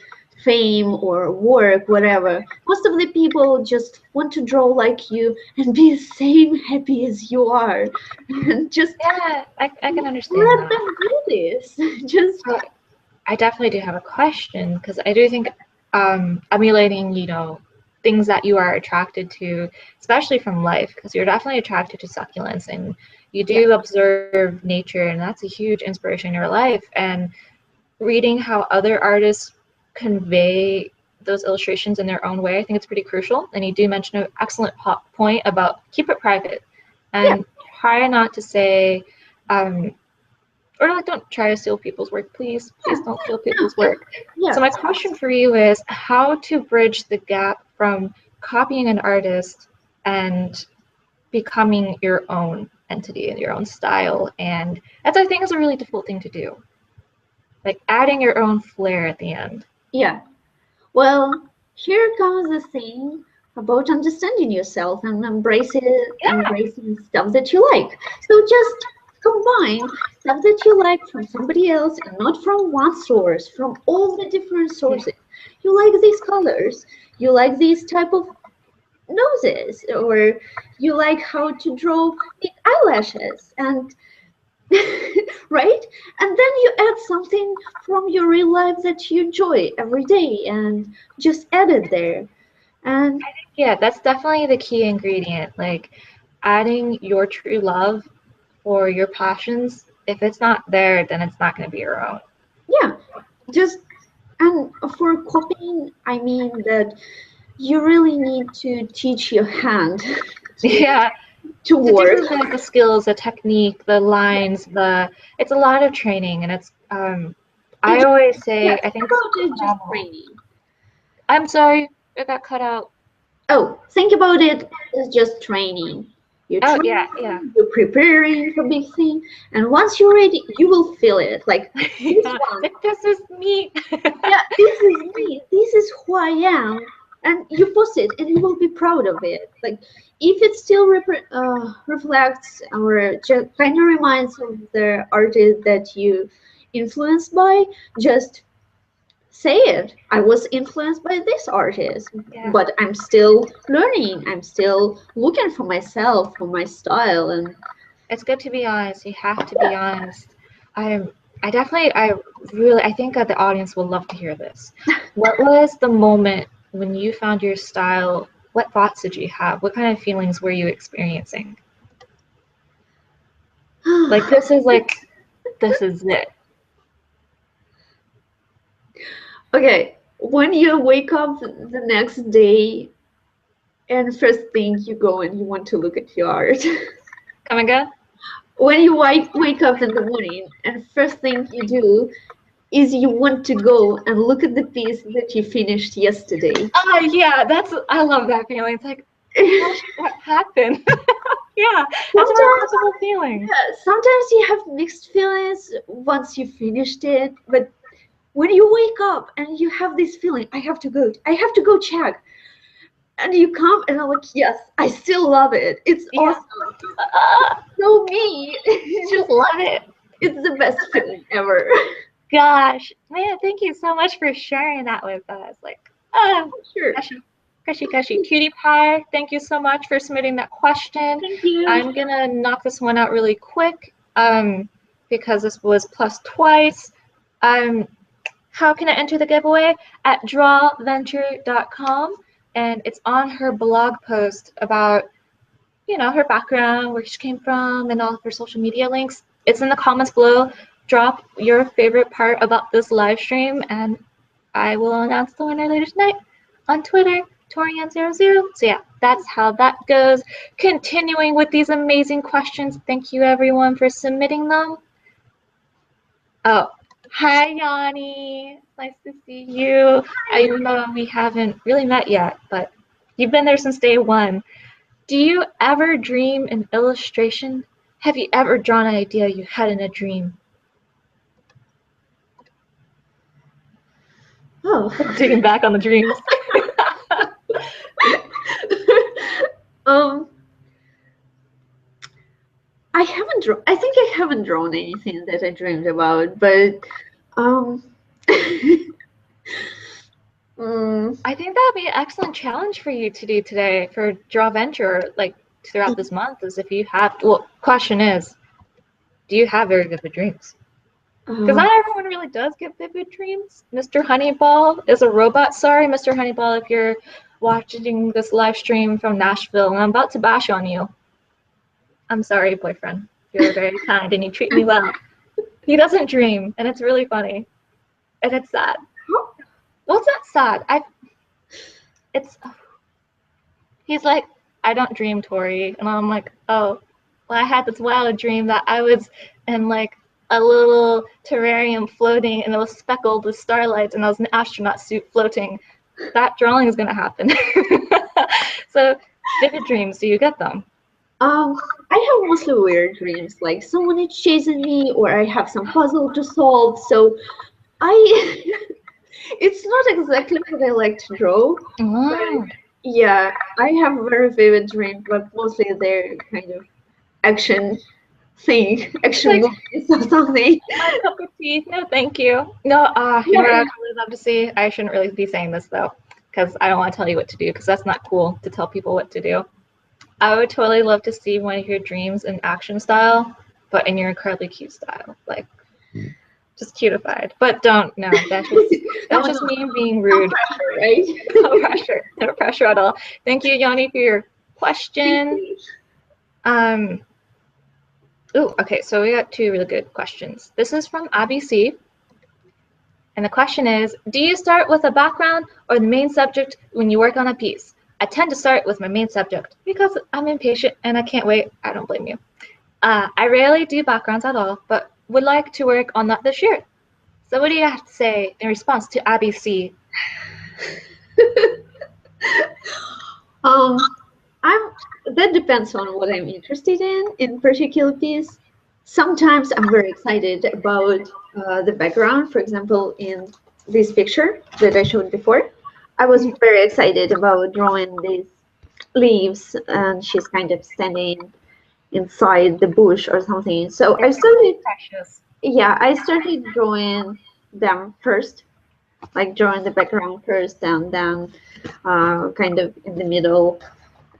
[SPEAKER 2] fame or work, whatever. Most of the people just want to draw like you and be the same happy as you are. And just
[SPEAKER 1] Yeah, I can understand
[SPEAKER 2] let
[SPEAKER 1] that.
[SPEAKER 2] them do this. Just
[SPEAKER 1] So I definitely do have a question because I do think emulating, things that you are attracted to, especially from life, because you're definitely attracted to succulents and you
[SPEAKER 2] yeah,
[SPEAKER 1] do observe nature, and that's a huge inspiration in your life. And reading how other artists convey those illustrations in their own way, I think it's pretty crucial. And you do mention an excellent point about keep it private
[SPEAKER 2] yeah,
[SPEAKER 1] and try not to say, um, or like don't try to steal people's work, please. Please don't steal
[SPEAKER 2] no,
[SPEAKER 1] people's work.
[SPEAKER 2] yeah.
[SPEAKER 1] So my question for you is how to bridge the gap from copying an artist and becoming your own entity and your own style. And that's, I think, is a really difficult thing to do. Like adding your own flair at the end.
[SPEAKER 2] Yeah. Well, here comes the thing about understanding yourself and
[SPEAKER 1] Yeah.
[SPEAKER 2] embracing stuff that you like. So just combine stuff that you like from somebody else and not from one source, from all the different
[SPEAKER 1] Yeah.
[SPEAKER 2] sources. You like these colors, you like these type of noses, or you like how to draw big eyelashes, and right? And then you add something from your real life that you enjoy every day and just add it there. And
[SPEAKER 1] Yeah, that's definitely the key ingredient. Like adding your true love for your passions. If it's not there, then it's not going to be your own.
[SPEAKER 2] yeah, just, and for copying, I mean that you really need to teach your hand to
[SPEAKER 1] Yeah,
[SPEAKER 2] to
[SPEAKER 1] to do
[SPEAKER 2] work.
[SPEAKER 1] the skills, the technique, the lines, it's a lot of training, and it's
[SPEAKER 2] It
[SPEAKER 1] I
[SPEAKER 2] just,
[SPEAKER 1] always
[SPEAKER 2] yeah,
[SPEAKER 1] say I
[SPEAKER 2] think
[SPEAKER 1] think it's
[SPEAKER 2] about it just
[SPEAKER 1] phenomenal.
[SPEAKER 2] training.
[SPEAKER 1] I'm sorry, it got cut out.
[SPEAKER 2] Oh, think about it as just training. You're
[SPEAKER 1] Oh yeah,
[SPEAKER 2] training,
[SPEAKER 1] yeah,
[SPEAKER 2] you're preparing for big thing, and once you're ready, you will feel it. Like this
[SPEAKER 1] yeah.
[SPEAKER 2] one,
[SPEAKER 1] Like this is me.
[SPEAKER 2] yeah, this is me, this is who I am, and you post it, and you will be proud of it. Like if it still reflects or just kind of reminds of the artist that you influenced by, just say it. I was influenced by this artist,
[SPEAKER 1] Yeah,
[SPEAKER 2] but I'm still learning. I'm still looking for myself, for my style, and
[SPEAKER 1] it's good to be honest. You have to be honest. I'm. I really, I think that the audience will love to hear this. What was the moment when you found your style? What thoughts did you have? What kind of feelings were you experiencing? Like this is it.
[SPEAKER 2] okay. When you wake up the next day and first thing you go and you want to look at your art.
[SPEAKER 1] Come again?
[SPEAKER 2] When you wake up in the morning and first thing you do is you want to go and look at the piece that you finished yesterday.
[SPEAKER 1] Oh yeah, I love that feeling. It's like, how did that happen? Yeah, that's a
[SPEAKER 2] Sometimes,
[SPEAKER 1] remarkable feeling.
[SPEAKER 2] yeah, sometimes you have mixed feelings once you finished it, but when you wake up and you have this feeling, I have to go check, and you come and I'm like, yes, I still love it. It's
[SPEAKER 1] Yeah.
[SPEAKER 2] awesome. So me, it's
[SPEAKER 1] Just
[SPEAKER 2] just,
[SPEAKER 1] love it.
[SPEAKER 2] it's the best feeling ever.
[SPEAKER 1] Gosh, man, thank you so much for sharing that with us. Like, ah,
[SPEAKER 2] Sure.
[SPEAKER 1] gushy, gushy, gushy. Cutie Pie, thank you so much for submitting that question.
[SPEAKER 2] Thank you.
[SPEAKER 1] I'm gonna knock this one out really quick, because this was plus twice. Um, how can I enter the giveaway? At drawventure.com, and it's on her blog post about her background, where she came from, and all of her social media links. It's in the comments below. Drop your favorite part about this live stream, and I will announce the winner later tonight on Twitter, Torian00. So yeah, that's how that goes. Continuing with these amazing questions. Thank you everyone for submitting them. Oh, hi Yanni. Nice to see you. Even though we haven't really met yet, but you've been there since day one. Do you ever dream in illustration? Have you ever drawn an idea you had in a dream?
[SPEAKER 2] Oh.
[SPEAKER 1] Digging back on the dreams.
[SPEAKER 2] I think I haven't drawn anything that I dreamed about, but
[SPEAKER 1] I think that would be an excellent challenge for you to do today for Drawventure, like throughout this month, is if you have, well, question is, do you have very vivid dreams? Because not everyone really does get vivid dreams. Mr. Honeyball is a robot. Sorry, Mr. Honeyball, if you're watching this live stream from Nashville and I'm about to bash on you. I'm sorry, boyfriend. You're very kind and you treat me well. He doesn't dream, and it's really funny. And it's sad. Well, it's not sad. He's like, I don't dream, Tori. And I'm like, oh, well, I had this wild dream that I was in like a little terrarium floating and it was speckled with starlight and I was in an astronaut suit floating. That drawing is going to happen. So, vivid dreams, do you get them?
[SPEAKER 2] I have mostly weird dreams, like someone is chasing me or I have some puzzle to solve. So it's not exactly what I like to draw. But yeah, I have very vivid dreams, but mostly they're kind of action movies or something.
[SPEAKER 1] My cup of tea. No, thank you. No, you know what I'd really love to see? I shouldn't really be saying this though, because I don't want to tell you what to do, because that's not cool to tell people what to do. I would totally love to see one of your dreams in action style, but in your incredibly cute style, like just cutified. But don't, no, that's just me being rude.
[SPEAKER 2] No pressure, right?
[SPEAKER 1] No pressure, no pressure at all. Thank you, Yanni, for your question. Okay, so we got two really good questions. This is from Abby C. And the question is, do you start with a background or the main subject when you work on a piece? I tend to start with my main subject because I'm impatient and I can't wait. I don't blame you. I rarely do backgrounds at all, but would like to work on that this year. So what do you have to say in response to Abby C?
[SPEAKER 2] That depends on what I'm interested in particular piece. Sometimes I'm very excited about the background. For example, in this picture that I showed before, I was very excited about drawing these leaves, and she's kind of standing inside the bush or something. So I started.
[SPEAKER 1] Precious.
[SPEAKER 2] Yeah, I started drawing them first, like drawing the background first, and then kind of in the middle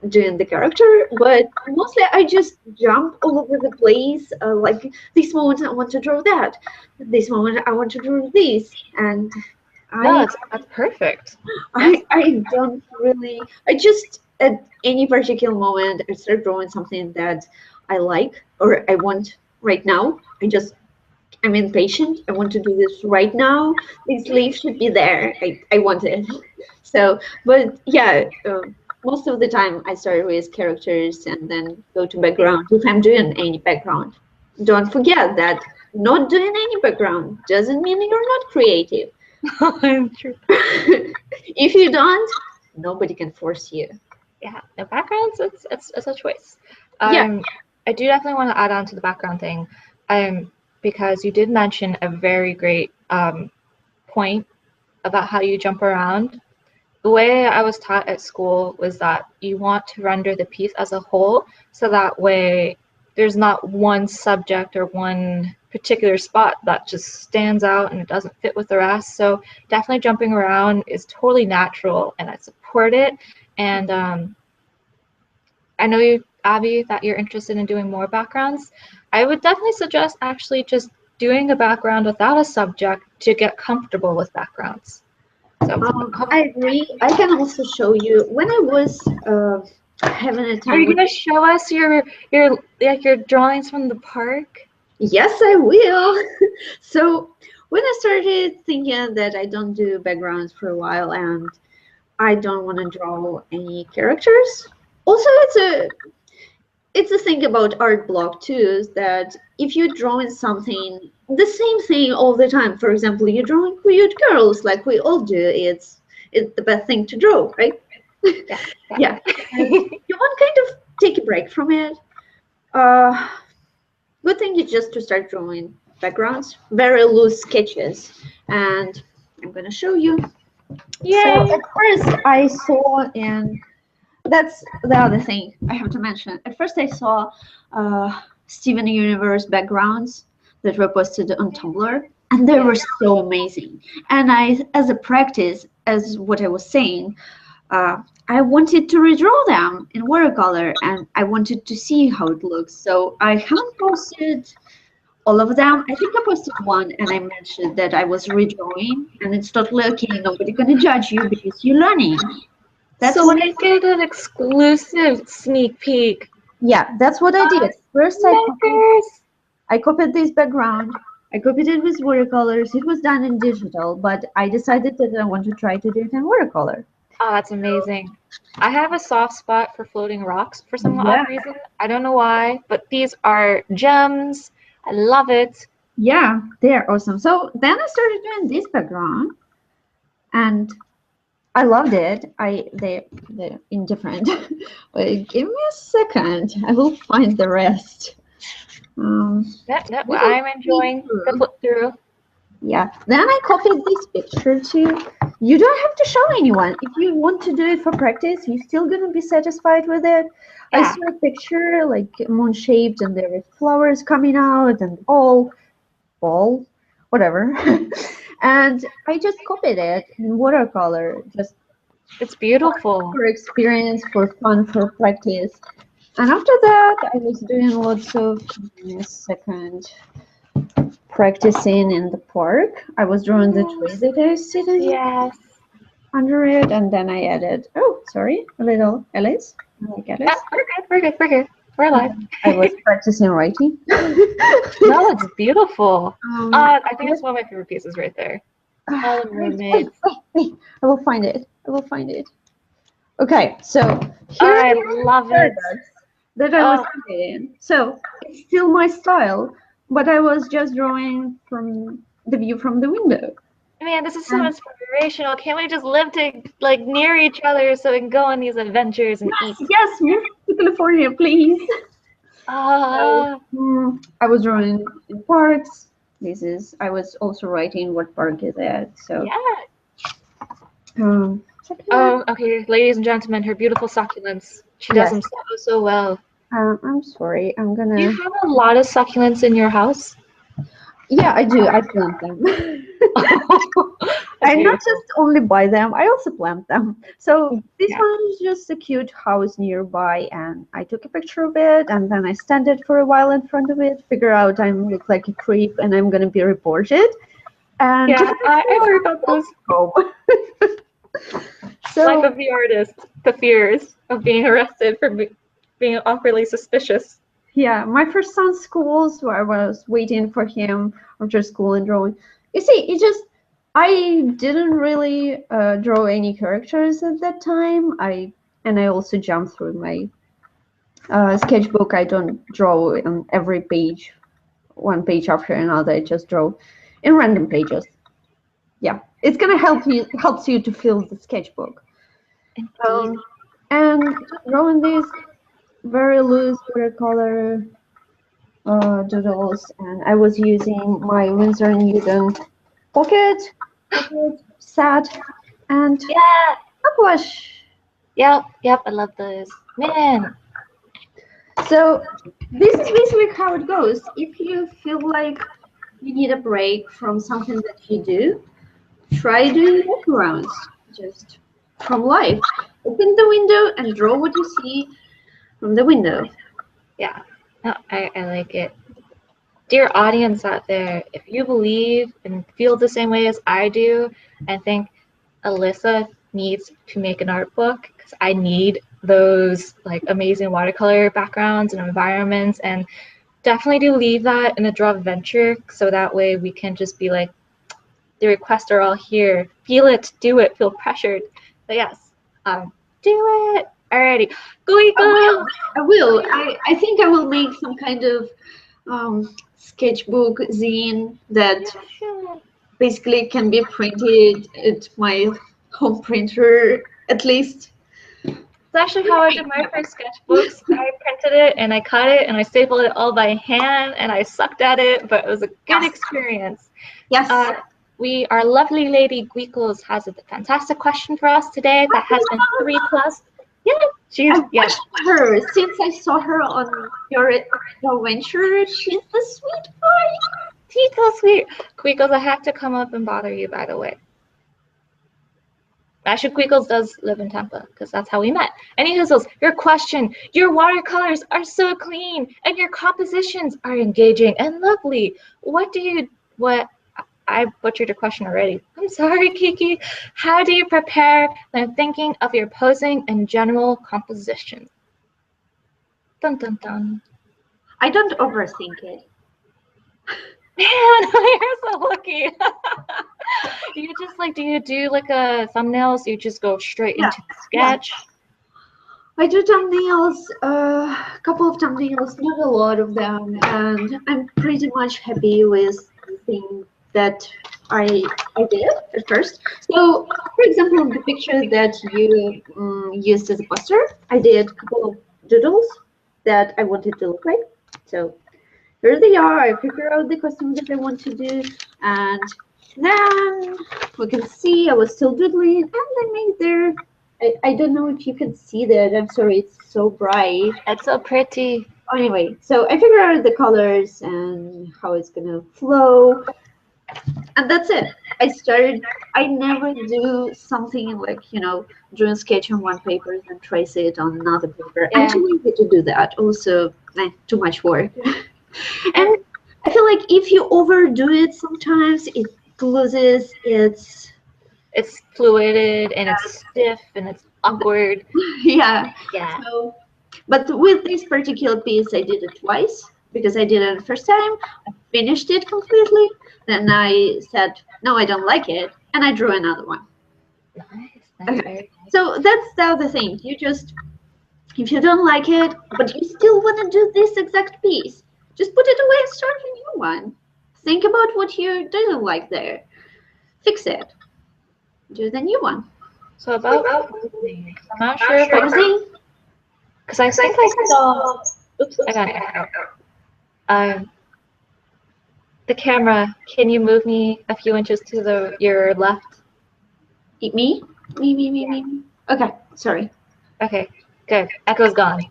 [SPEAKER 2] doing the character. But mostly I just jump all over the place. Like this moment I want to draw that, this moment I want to draw this, and
[SPEAKER 1] that's perfect.
[SPEAKER 2] I don't really. I just at any particular moment I start drawing something that I like or I want right now. I'm impatient. I want to do this right now. This leaf should be there. I want it. So, but yeah, most of the time I start with characters and then go to background if I'm doing any background. Don't forget that not doing any background doesn't mean you're not creative.
[SPEAKER 1] True.
[SPEAKER 2] If you don't, nobody can force you.
[SPEAKER 1] Yeah, no backgrounds. It's a choice.
[SPEAKER 2] Yeah.
[SPEAKER 1] I do definitely want to add on to the background thing, because you did mention a very great point about how you jump around. The way I was taught at school was that you want to render the piece as a whole, so that way there's not one subject or one particular spot that just stands out and it doesn't fit with the rest. So definitely jumping around is totally natural and I support it. And I know you, Abby, that you're interested in doing more backgrounds. I would definitely suggest actually just doing a background without a subject to get comfortable with backgrounds. So,
[SPEAKER 2] I agree. I can also show you when I was having a time.
[SPEAKER 1] Are you gonna show us your drawings from the park?
[SPEAKER 2] Yes, I will. So when I started thinking that I don't do backgrounds for a while and I don't want to draw any characters. Also, it's a thing about art block too, is that if you're drawing something, the same thing all the time, for example, you're drawing cute girls like we all do, it's the best thing to draw, right?
[SPEAKER 1] Yeah.
[SPEAKER 2] Yeah. And you want kind of take a break from it. Uh, Good thing is just to start drawing backgrounds, very loose sketches, and I'm gonna show you. So
[SPEAKER 1] Yay.
[SPEAKER 2] at first I saw in that's the other thing I have to mention. At first I saw Steven Universe backgrounds that were posted on Tumblr, and they
[SPEAKER 1] Yeah.
[SPEAKER 2] were so amazing. And I, as a practice, as what I was saying, I wanted to redraw them in watercolor, and I wanted to see how it looks. So I haven't posted all of them. I think I posted one, and I mentioned that I was redrawing, and it's totally okay. Nobody gonna judge you because you're learning. That's
[SPEAKER 1] So
[SPEAKER 2] what I
[SPEAKER 1] we get an exclusive sneak peek.
[SPEAKER 2] Yeah, that's what I did. First,
[SPEAKER 1] Makers.
[SPEAKER 2] I copied this background. I copied it with watercolors. It was done in digital, but I decided that I want to try to do it in watercolor.
[SPEAKER 1] Oh, that's amazing. I have a soft spot for floating rocks for some
[SPEAKER 2] Yeah,
[SPEAKER 1] odd reason. I don't know why, but these are gems. I love it.
[SPEAKER 2] yeah, they're awesome. So then I started doing this background, and I loved it. They're indifferent. Wait, give me a second. I will find the rest.
[SPEAKER 1] Yep,
[SPEAKER 2] Little
[SPEAKER 1] I'm enjoying the
[SPEAKER 2] through.
[SPEAKER 1] flip through.
[SPEAKER 2] Yeah. Then I copied this picture too. You don't have to show anyone. If you want to do it for practice, you're still gonna be satisfied with it. I
[SPEAKER 1] Yeah.
[SPEAKER 2] saw a picture like moon shaped and there were flowers coming out and all, whatever. And I just copied it in watercolor, just
[SPEAKER 1] It's beautiful.
[SPEAKER 2] for experience, for fun, for practice. And after that, I was doing lots of, give me a second, practicing in the park. I was drawing the tree that I was sitting
[SPEAKER 1] Yes.
[SPEAKER 2] under it, and then I added, oh, sorry, a little Alice. I like Alice.
[SPEAKER 1] We're good. We're good. We're here. We're alive.
[SPEAKER 2] I was practicing writing.
[SPEAKER 1] No, it's beautiful.
[SPEAKER 2] Um,
[SPEAKER 1] I think it's one of my favorite pieces right there. All the mermaids.
[SPEAKER 2] wait, I will find it. I will find it. Okay, so here
[SPEAKER 1] I
[SPEAKER 2] are the
[SPEAKER 1] love it.
[SPEAKER 2] paragraphs that I was
[SPEAKER 1] Oh,
[SPEAKER 2] creating. So it's still my style, but I was just drawing from the view from the window.
[SPEAKER 1] man, this is so inspirational. Can't we just live to like near each other so we can go on these adventures and eat?
[SPEAKER 2] Yes, move to California, please.
[SPEAKER 1] Ah,
[SPEAKER 2] I was drawing in parks. I was also writing what park is it. So,
[SPEAKER 1] yeah.
[SPEAKER 2] second,
[SPEAKER 1] Oh, okay, ladies and gentlemen, her beautiful succulents. She does
[SPEAKER 2] yes.
[SPEAKER 1] them so well.
[SPEAKER 2] I'm sorry. I'm
[SPEAKER 1] Do
[SPEAKER 2] gonna.
[SPEAKER 1] you have a lot of succulents in your house?
[SPEAKER 2] Yeah, I do. I plant them. I not just only buy them, I also plant them. So this
[SPEAKER 1] Yeah.
[SPEAKER 2] one is just a cute house nearby, and I took a picture of it, and then I stand it for a while in front of it, figure out I look like a creep, and I'm gonna be reported. And
[SPEAKER 1] Yeah, I heard about those.
[SPEAKER 2] home. So
[SPEAKER 1] Life of the artist, the fears of being arrested for being awkwardly suspicious.
[SPEAKER 2] yeah, my first son's schools where I was waiting for him after school and drawing. You see, I didn't really draw any characters at that time. I also jumped through my sketchbook. I don't draw on every page, one page after another. I just draw in random pages. Yeah, it's gonna helps you to fill the sketchbook.
[SPEAKER 1] Indeed.
[SPEAKER 2] And drawing these very loose watercolor doodles, and I was using my Winsor & Newton pocket set, and
[SPEAKER 1] Yeah.
[SPEAKER 2] blush.
[SPEAKER 1] Yep, I love those. Man.
[SPEAKER 2] So this is basically how it goes. If you feel like you need a break from something that you do, try doing backgrounds just from life. Open the window and draw what you see from the window.
[SPEAKER 1] Yeah. No, I like it. Dear audience out there, if you believe and feel the same way as I do, I think Alisa needs to make an art book because I need those like amazing watercolor backgrounds and environments, and definitely do leave that in a Drawventure so that way we can just be like, the requests are all here. Feel it, do it, feel pressured. But yes, do it. Alrighty, go.
[SPEAKER 2] I will. I think I will make some kind of sketchbook zine that basically can be printed at my home printer at least.
[SPEAKER 1] actually how I did my first sketchbooks. I printed it and I cut it and I stapled it all by hand and I sucked at it, but it was a good experience.
[SPEAKER 2] Yes.
[SPEAKER 1] Our lovely lady Guicos has a fantastic question for us today that has been 3+. Yeah,
[SPEAKER 2] I watched her since I saw her on your Drawventure. She's the sweet pie.
[SPEAKER 1] She's so sweet. Guicos, I have to come up and bother you, by the way. Actually, Quickles does live in Tampa because that's how we met. And he says, your question, your watercolors are so clean and your compositions are engaging and lovely. I butchered your question already. I'm sorry, Kiki. How do you prepare when thinking of your posing and general composition? Dun, dun, dun.
[SPEAKER 2] I don't overthink it.
[SPEAKER 1] Man, you're so lucky. You just do you do like a thumbnails? You just go straight into the sketch?
[SPEAKER 2] Yeah. I do thumbnails, a couple of thumbnails, not a lot of them, and I'm pretty much happy with the thing that I did at first. So, for example, the picture that you used as a poster, I did a couple of doodles that I wanted to look like. So here they are. I figure out the costumes that I want to do, and then we can see I was still doodling, and I made there. I don't know if you can see that. I'm sorry, it's so bright.
[SPEAKER 1] It's so pretty.
[SPEAKER 2] Anyway, so I figure out the colors and how it's gonna flow, and that's it. I never do something like, draw a sketch on one paper and trace it on another paper.
[SPEAKER 1] Yeah.
[SPEAKER 2] I'm too lazy to do that. Also, too much work. And I feel like if you overdo it, sometimes it loses its
[SPEAKER 1] fluid and it's stiff and it's awkward.
[SPEAKER 2] Yeah.
[SPEAKER 1] Yeah.
[SPEAKER 2] So, but with this particular piece, I did it twice because I did it the first time. I finished it completely. Then I said, no, I don't like it. And I drew another one.
[SPEAKER 1] Nice. That's very nice.
[SPEAKER 2] So that's the other thing. If you don't like it, but you still want to do this exact piece, just put it away and start a new one. Think about what you didn't like there. Fix it. Do the new one.
[SPEAKER 1] So about posing, I'm not sure if posing, because I think I saw. Oops, I got it. The camera. Can you move me a few inches to your left?
[SPEAKER 2] Me. Okay, sorry.
[SPEAKER 1] Okay, good. Echo's gone.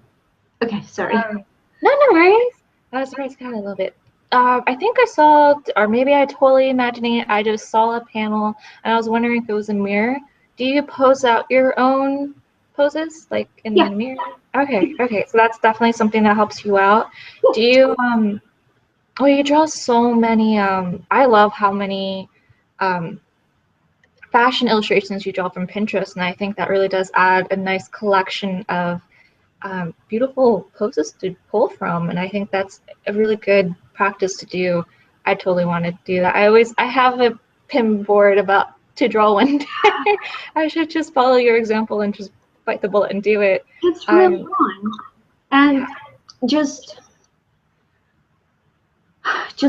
[SPEAKER 2] Okay, sorry.
[SPEAKER 1] No worries. I was surprised kind of a little bit. I think I saw, or maybe I totally imagining it. I just saw a panel, and I was wondering if it was a mirror. Do you pose out your own poses, like in the mirror? Okay. So that's definitely something that helps you out. Do you well, you draw so many. I love how many fashion illustrations you draw from Pinterest, and I think that really does add a nice collection of beautiful poses to pull from, and I think that's a really good practice to do. I totally want to do that. I have a pin board about to draw one day. I should just follow your example and just bite the bullet and do it.
[SPEAKER 2] It's really fun, and just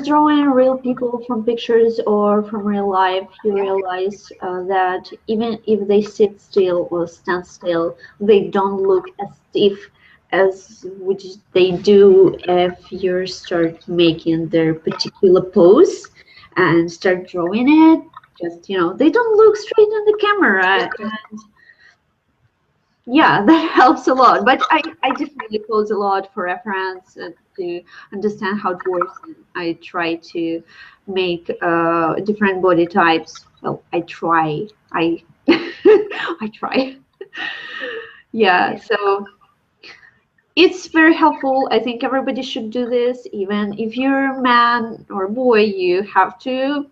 [SPEAKER 2] drawing real people from pictures or from real life, you realize that even if they sit still or stand still, they don't look as stiff as which they do if you start making their particular pose and start drawing it. Just, they don't look straight in the camera. And yeah, that helps a lot. But I definitely pose a lot for reference to understand how it works. And I try to make different body types. Well, I try. I try. Yeah, so it's very helpful. I think everybody should do this. Even if you're a man or boy, you have to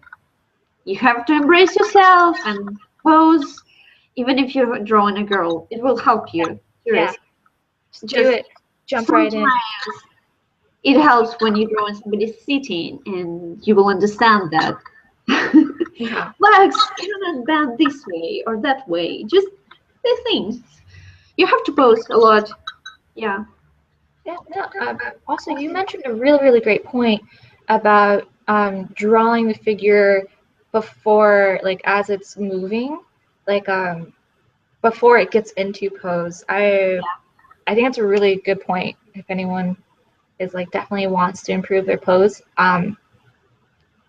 [SPEAKER 2] embrace yourself and pose. Even if you're drawing a girl, it will help you. Seriously.
[SPEAKER 1] Just do it. Jump right in.
[SPEAKER 2] It helps when you're drawing somebody sitting, and you will understand that. Legs cannot bend this way or that way. Just the things. You have to pose a lot. Yeah.
[SPEAKER 1] Yeah. No, also, you mentioned a really, really great point about drawing the figure before, like as it's moving, like before it gets into pose. I think it's a really good point. If anyone is like definitely wants to improve their pose,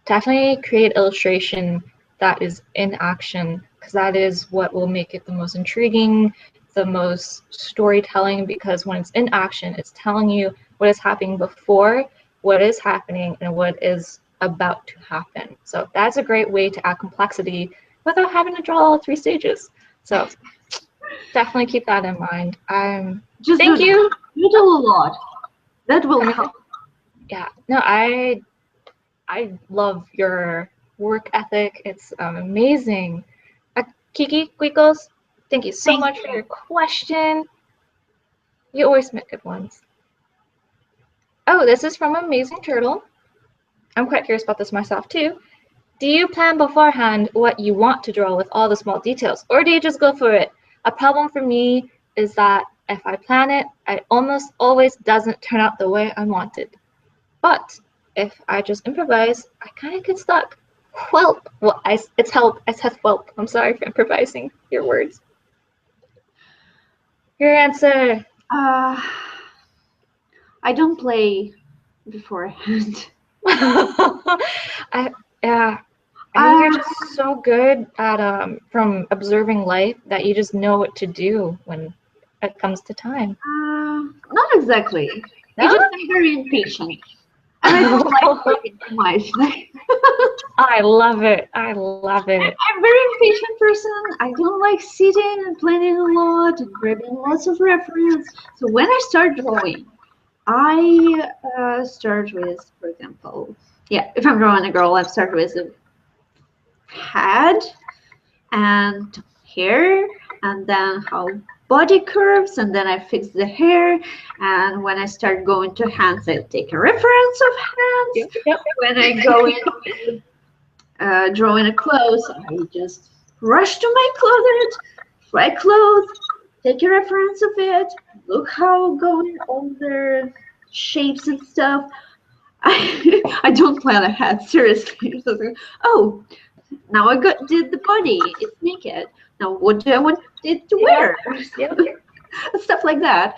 [SPEAKER 1] definitely create illustration that is in action, because that is what will make it the most intriguing, the most storytelling, because when it's in action, it's telling you what is happening before, what is happening, and what is about to happen. So that's a great way to add complexity without having to draw all 3 stages. So definitely keep that in mind.
[SPEAKER 2] Just
[SPEAKER 1] Thank
[SPEAKER 2] do
[SPEAKER 1] you.
[SPEAKER 2] You do a lot. That will help.
[SPEAKER 1] Yeah, no, I love your work ethic. It's amazing. Kiki Quickles, thank you so much for your question. You always make good ones. Oh, this is from Amazing Turtle. I'm quite curious about this myself too. Do you plan beforehand what you want to draw with all the small details, or do you just go for it? A problem for me is that if I plan it, it almost always doesn't turn out the way I wanted. But if I just improvise, I kind of get stuck. Whelp. Well, it's help. I said whelp. I'm sorry for improvising your words. Your answer.
[SPEAKER 2] I don't play beforehand.
[SPEAKER 1] Yeah. I think you're just so good at from observing life that you just know what to do when it comes to time.
[SPEAKER 2] Not exactly.
[SPEAKER 1] No?
[SPEAKER 2] It's just I'm very impatient. And I don't like waiting too much.
[SPEAKER 1] I love it. I love it.
[SPEAKER 2] I'm a very impatient person. I don't like sitting and planning a lot and grabbing lots of reference. So when I start drawing, I start with, for example, if I'm drawing a girl, I start with a head and hair, and then how body curves, and then I fix the hair. And when I start going to hands, I take a reference of hands.
[SPEAKER 1] Yep.
[SPEAKER 2] When I go into drawing a clothes, I just rush to my closet, try clothes, take a reference of it, look how going all the shapes and stuff. I don't plan ahead, seriously. Oh, now I did the body, it's naked. Now what do I want it to wear? Stuff like that.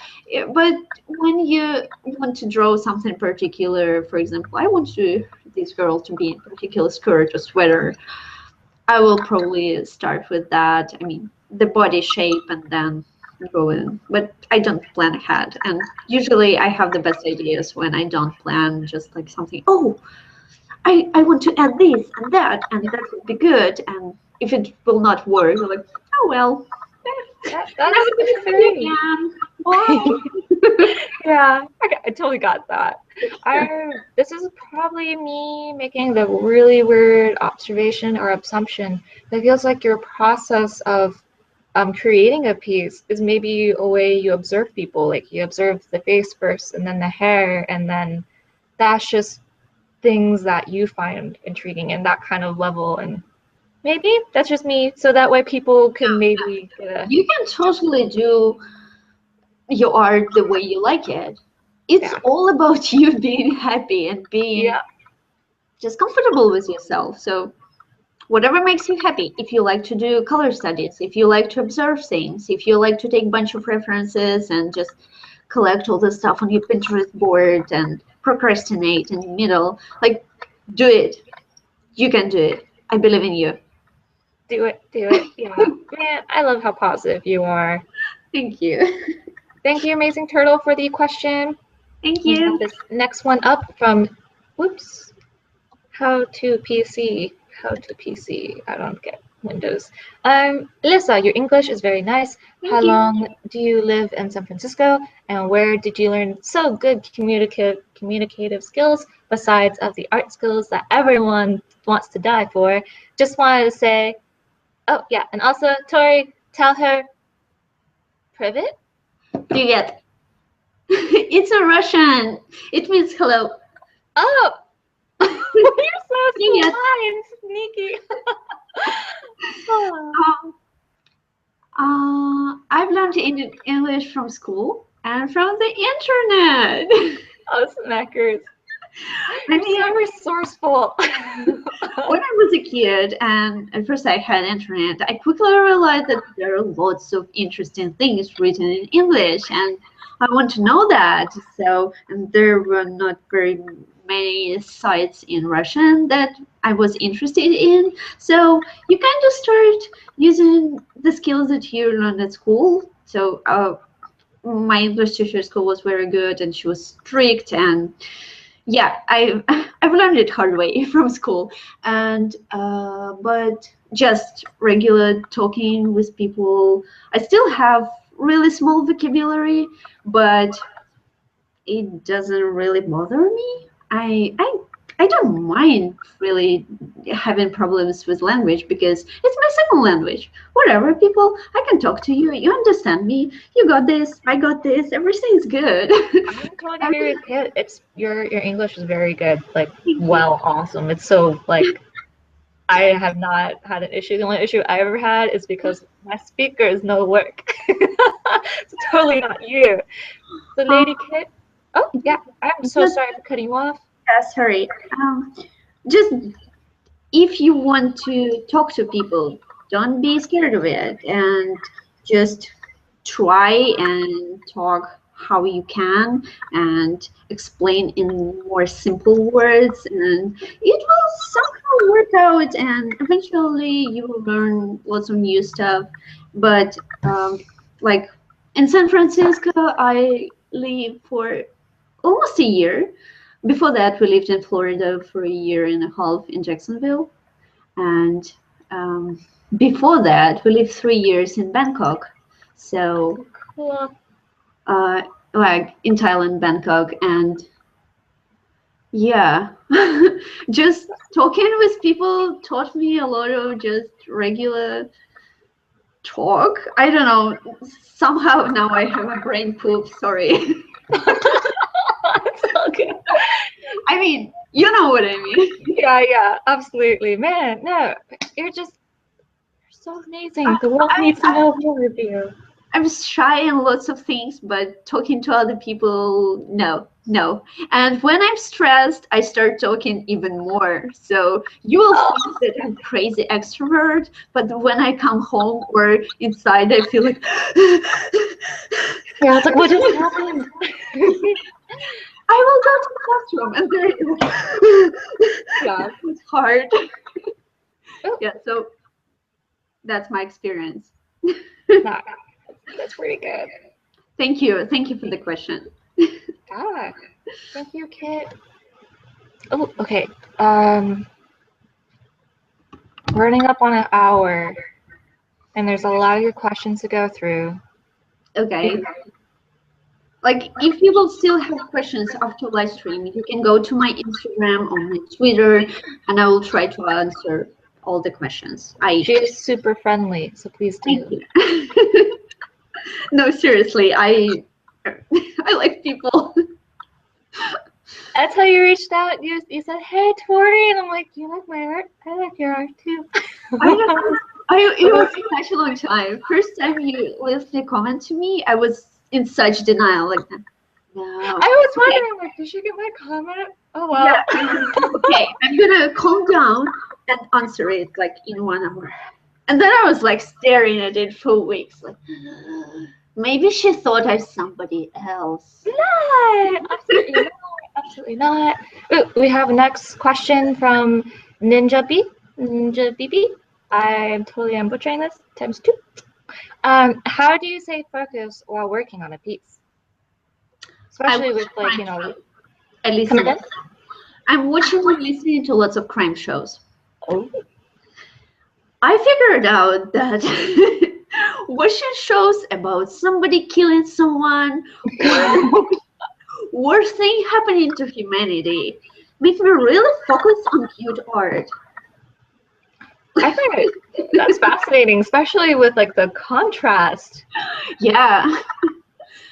[SPEAKER 2] But when you want to draw something particular, for example, I want this girl to be in particular skirt or sweater, I will probably start with that. I mean, the body shape, and then go in. But I don't plan ahead. And usually I have the best ideas when I don't plan, just like something, oh, I want to add this and that, and that would be good. And if it will not work, I'm like, oh well.
[SPEAKER 1] That's okay. Yeah, I totally got that. This is probably me making the really weird observation or assumption that feels like your process of creating a piece is maybe a way you observe people. Like you observe the face first, and then the hair, and then that's just things that you find intriguing in that kind of level. And maybe that's just me, so that way people can maybe get a...
[SPEAKER 2] You can totally do your art the way you like it. It's all about you being happy and being just comfortable with yourself. So whatever makes you happy. If you like to do color studies, if you like to observe things, if you like to take a bunch of references and just collect all the stuff on your Pinterest board and procrastinate in the middle, like, do it. You can do it. I believe in you.
[SPEAKER 1] Do it. Yeah. Man, I love how positive you are.
[SPEAKER 2] Thank you.
[SPEAKER 1] Thank you, Amazing Turtle, for the question.
[SPEAKER 2] Thank you.
[SPEAKER 1] We have this next one up from, How to PC. I don't get Windows. Alisa, your English is very nice. How long do you live in San Francisco, and where did you learn so good communicative skills besides of the art skills that everyone wants to die for? Just wanted to say, oh yeah, and also Tori, tell her privet.
[SPEAKER 2] Do you get? It's a Russian. It means hello.
[SPEAKER 1] Oh, you're so sly and sneaky.
[SPEAKER 2] I've learned English from school and from the internet.
[SPEAKER 1] Oh, smackers.
[SPEAKER 2] I mean,
[SPEAKER 1] so resourceful.
[SPEAKER 2] when I was a kid and at first I had internet, I quickly realized that there are lots of interesting things written in English and I want to know that. So, and there were not very many sites in Russian that I was interested in. So you kind of start using the skills that you learned at school. So my English teacher at school was very good and she was strict and yeah, I've learned it hard way from school, and but just regular talking with people, I still have really small vocabulary, but it doesn't really bother me. I don't mind really having problems with language because it's my second language. Whatever, people, I can talk to you. You understand me. You got this. I got this. Everything's good.
[SPEAKER 1] I'm totally agree with Kit. It's your English is very good. Like, well, awesome. It's so like I have not had an issue. The only issue I ever had is because my speakers no work. It's totally not you. The lady Kit. Oh yeah, I'm so
[SPEAKER 2] Just,
[SPEAKER 1] sorry for cutting you off.
[SPEAKER 2] sorry. Just if you want to talk to people, don't be scared of it and just try and talk how you can and explain in more simple words and it will somehow work out and eventually you will learn lots of new stuff. But like in San Francisco, I lived for almost a year. Before that, we lived in Florida for a year and a half in Jacksonville. And before that, we lived 3 years in Bangkok. So,
[SPEAKER 1] Cool.
[SPEAKER 2] like in Thailand, Bangkok. And yeah, just talking with people taught me a lot of just regular talk. I don't know. Somehow now I have a brain poop. Sorry.
[SPEAKER 1] It's all good.
[SPEAKER 2] I mean, you know what I mean.
[SPEAKER 1] Yeah, absolutely. Man, no, you're so amazing. The world needs to know more of you.
[SPEAKER 2] I'm shy in lots of things, but talking to other people, no, no. And when I'm stressed, I start talking even more. So you will think that I'm crazy extrovert, but when I come home or inside, I feel like
[SPEAKER 1] Yeah, it's like, what just happened?
[SPEAKER 2] I will go to the bathroom, and there,
[SPEAKER 1] Yeah.
[SPEAKER 2] it's hard.
[SPEAKER 1] Oh.
[SPEAKER 2] Yeah, so that's my experience.
[SPEAKER 1] Nah, that's pretty good.
[SPEAKER 2] Thank you for the question.
[SPEAKER 1] Ah, thank you, Kit. Oh, okay. Running up on an hour, and there's a lot of your questions to go through.
[SPEAKER 2] Okay. Like, if you will still have questions after live stream, you can go to my Instagram or my Twitter, and I will try to answer all the questions.
[SPEAKER 1] She is super friendly, so please do.
[SPEAKER 2] Thank you. No, seriously, I like people.
[SPEAKER 1] That's how you reached out. You said, "Hey, Tori," and I'm like, "You like my art? I like your art too."
[SPEAKER 2] It was such a long time. First time you left a comment to me, I was in such denial, like, no.
[SPEAKER 1] I was wondering, like, did she get my comment? Oh well.
[SPEAKER 2] Yeah. Okay, I'm gonna calm down and answer it like in 1 hour. And then I was like staring at it for weeks, like maybe she thought I was somebody else.
[SPEAKER 1] No, absolutely not. Absolutely not. Ooh, we have next question from Ninja B. Ninja BB. I'm butchering this times 2. How do you stay focused while working on a piece? Especially with like,
[SPEAKER 2] Alisa, I'm watching and listening to lots of crime shows.
[SPEAKER 1] Oh.
[SPEAKER 2] I figured out that watching shows about somebody killing someone or worst thing happening to humanity makes me really focus on cute art.
[SPEAKER 1] I think that's fascinating, especially with like the contrast.
[SPEAKER 2] Yeah.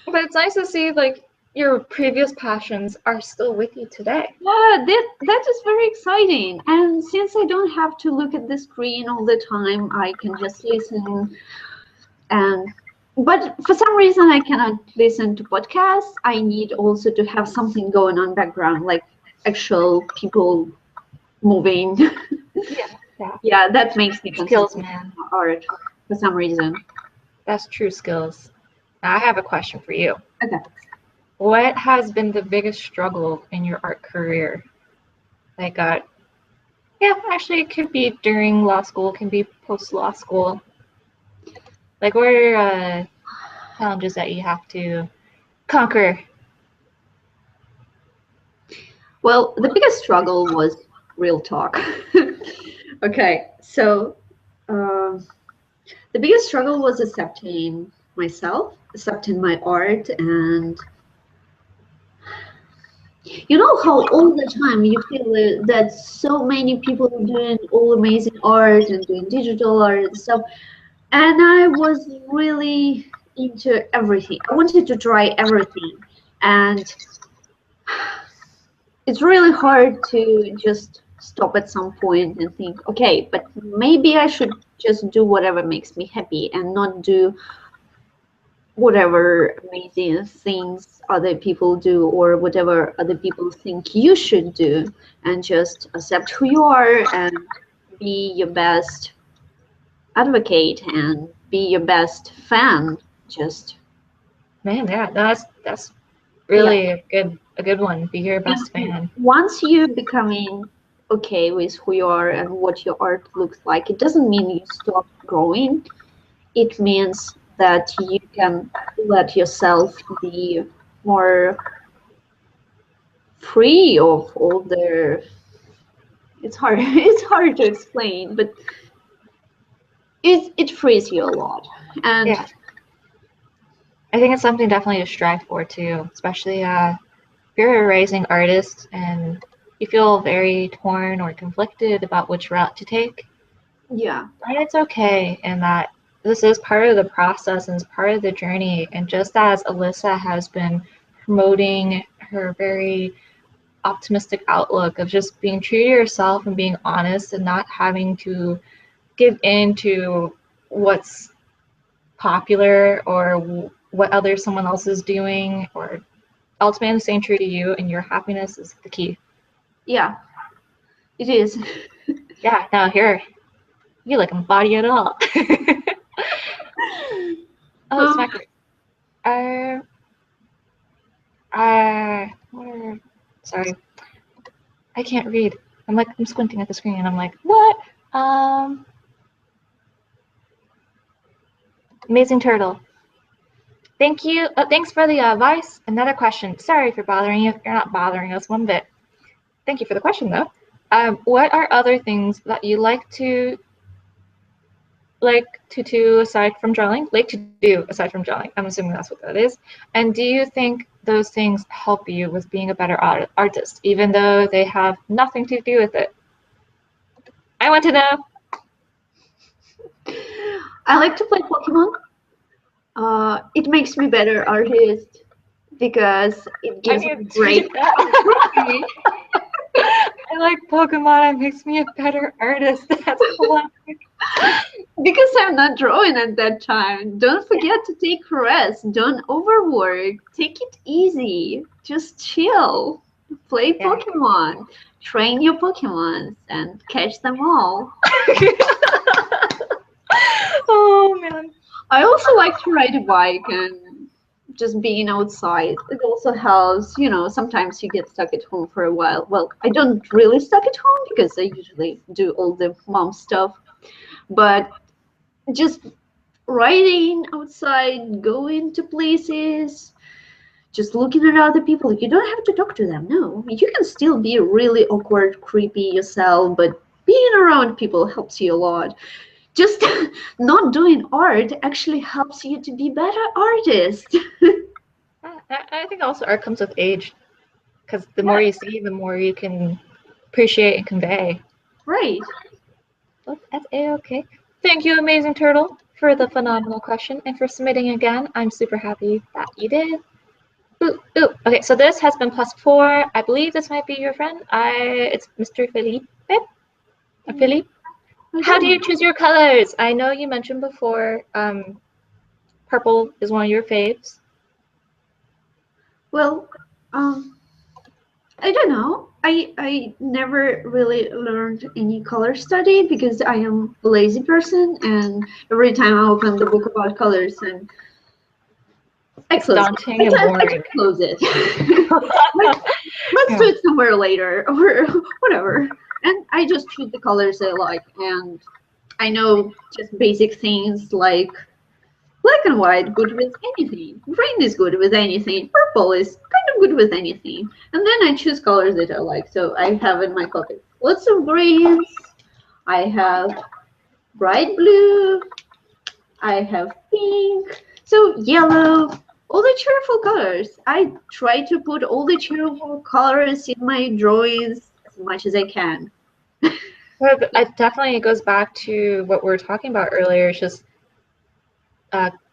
[SPEAKER 1] But it's nice to see like your previous passions are still with you today.
[SPEAKER 2] Yeah, that is very exciting. And since I don't have to look at the screen all the time, I can just listen. But for some reason, I cannot listen to podcasts. I need also to have something going on background, like actual people moving.
[SPEAKER 1] Yeah.
[SPEAKER 2] Yeah, that makes me
[SPEAKER 1] Skills,
[SPEAKER 2] concentrate
[SPEAKER 1] man.
[SPEAKER 2] on art for some reason.
[SPEAKER 1] That's true skills. Now I have a question for you.
[SPEAKER 2] Okay.
[SPEAKER 1] What has been the biggest struggle in your art career? Like, yeah, actually, it could be during law school, it can be post law school. Like, what are challenges that you have to conquer?
[SPEAKER 2] Well, the biggest struggle was real talk. Okay, so the biggest struggle was accepting myself, accepting my art, and you know how all the time you feel that so many people are doing all amazing art and doing digital art and stuff. And I was really into everything. I wanted to try everything. And it's really hard to just stop at some point and think, okay, but maybe I should just do whatever makes me happy and not do whatever amazing things other people do or whatever other people think you should do, and just accept who you are and be your best advocate and be your best fan. Just
[SPEAKER 1] Man, yeah, that's
[SPEAKER 2] yeah.
[SPEAKER 1] really a good one. Be your best
[SPEAKER 2] And
[SPEAKER 1] fan.
[SPEAKER 2] once you becoming okay with who you are and what your art looks like, it doesn't mean you stop growing. It means that you can let yourself be more free of all the, it's hard it's hard to explain, but it frees you a lot. And
[SPEAKER 1] Yeah, I think it's something definitely to strive for too, especially if you're a rising artist and you feel very torn or conflicted about which route to take.
[SPEAKER 2] yeah,
[SPEAKER 1] And it's okay, and that this is part of the process and it's part of the journey. And just as Alisa has been promoting her very optimistic outlook of just being true to yourself and being honest and not having to give in to what's popular or what other someone else is doing, or ultimately staying true to you and your happiness is the key.
[SPEAKER 2] yeah, it is.
[SPEAKER 1] Yeah, now here you like embody it all. Oh,
[SPEAKER 2] um,
[SPEAKER 1] smack it. What are, sorry, I can't read. I'm squinting at the screen and I'm like, what? Um, Amazing Turtle. Thank you. Thanks for the advice. Another question. Sorry for bothering you. You're not bothering us one bit. Thank you for the question, though. What are other things that you like to do aside from drawing? Like to do aside from drawing? I'm assuming that's what that is. And do you think those things help you with being a better artist, even though they have nothing to do with it? I want to know.
[SPEAKER 2] I like to play Pokemon. It makes me better artist because it
[SPEAKER 1] I
[SPEAKER 2] gives
[SPEAKER 1] need
[SPEAKER 2] me
[SPEAKER 1] to
[SPEAKER 2] great
[SPEAKER 1] read that. I like Pokemon. It makes me a better artist. That's hilarious.
[SPEAKER 2] because I'm not drawing at that time. Don't forget to take rest. Don't overwork. Take it easy. Just chill. Play
[SPEAKER 1] Yeah.
[SPEAKER 2] Pokemon. Train your Pokemons and catch them all.
[SPEAKER 1] Oh man.
[SPEAKER 2] I also like to ride a bike and just being outside. It also helps, sometimes you get stuck at home for a while. Well, I don't really stuck at home because I usually do all the mom stuff, but just riding outside, going to places, just looking at other people. You don't have to talk to them. No, you can still be really awkward, creepy yourself, but being around people helps you a lot. Just not doing art actually helps you to be better artist.
[SPEAKER 1] I think also art comes with age, because the more
[SPEAKER 2] Yeah,
[SPEAKER 1] you see, the more you can appreciate and convey.
[SPEAKER 2] right.
[SPEAKER 1] Well, that's a-okay. Thank you, Amazing Turtle, for the phenomenal question and for submitting again. I'm super happy that you did. Ooh, ooh. Okay, so this has been +4. I believe this might be your friend. It's Mr. Felipe. Philippe.
[SPEAKER 2] I
[SPEAKER 1] How do
[SPEAKER 2] don't
[SPEAKER 1] you
[SPEAKER 2] know.
[SPEAKER 1] choose your colors? I know you mentioned before purple is one of your faves.
[SPEAKER 2] Well, I don't know. I never really learned any color study because I am a lazy person, and every time I open the book about colors, and I
[SPEAKER 1] It's
[SPEAKER 2] close
[SPEAKER 1] daunting
[SPEAKER 2] it.
[SPEAKER 1] and
[SPEAKER 2] I
[SPEAKER 1] boring.
[SPEAKER 2] just close it. Let's do it somewhere later or whatever. And I just choose the colors I like, and I know just basic things like black and white good with anything. Green is good with anything. Purple is kind of good with anything. And then I choose colors that I like. So I have in my copy lots of greens. I have bright blue. I have pink. So yellow. All the cheerful colors. I try to put all the cheerful colors in my drawings as much as I can.
[SPEAKER 1] Well, it definitely goes back to what we were talking about earlier. It's just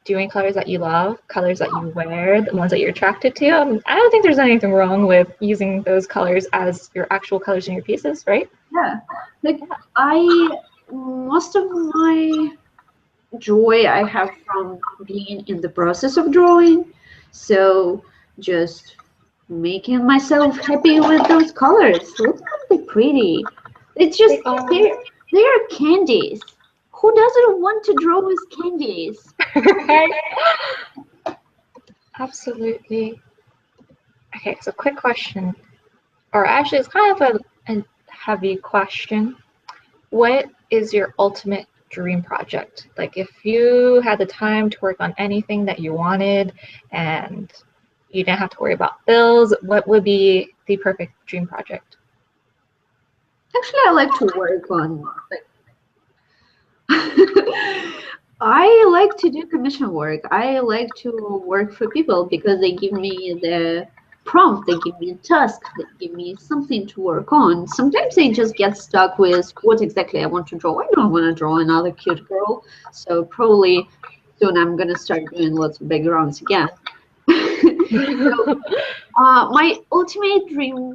[SPEAKER 1] doing colors that you love, colors that you wear, the ones that you're attracted to. I don't think there's anything wrong with using those colors as your actual colors in your pieces, right?
[SPEAKER 2] Yeah. Like most of my joy I have from being in the process of drawing. So just making myself happy with those colors. Look how they're pretty. It's just
[SPEAKER 1] They are.
[SPEAKER 2] they're candies. Who doesn't want to draw with candies?
[SPEAKER 1] Right? Absolutely. Okay, so quick question, or actually it's kind of a heavy question. What is your ultimate dream project? Like if you had the time to work on anything that you wanted and you didn't have to worry about bills, what would be the perfect dream project?
[SPEAKER 2] Actually, I like to work on like I like to do commission work. I like to work for people because they give me the prompt, they give me a task, they give me something to work on. Sometimes I just get stuck with what exactly I want to draw. I don't want to draw another cute girl, so probably soon I'm gonna start doing lots of backgrounds again. So, my ultimate dream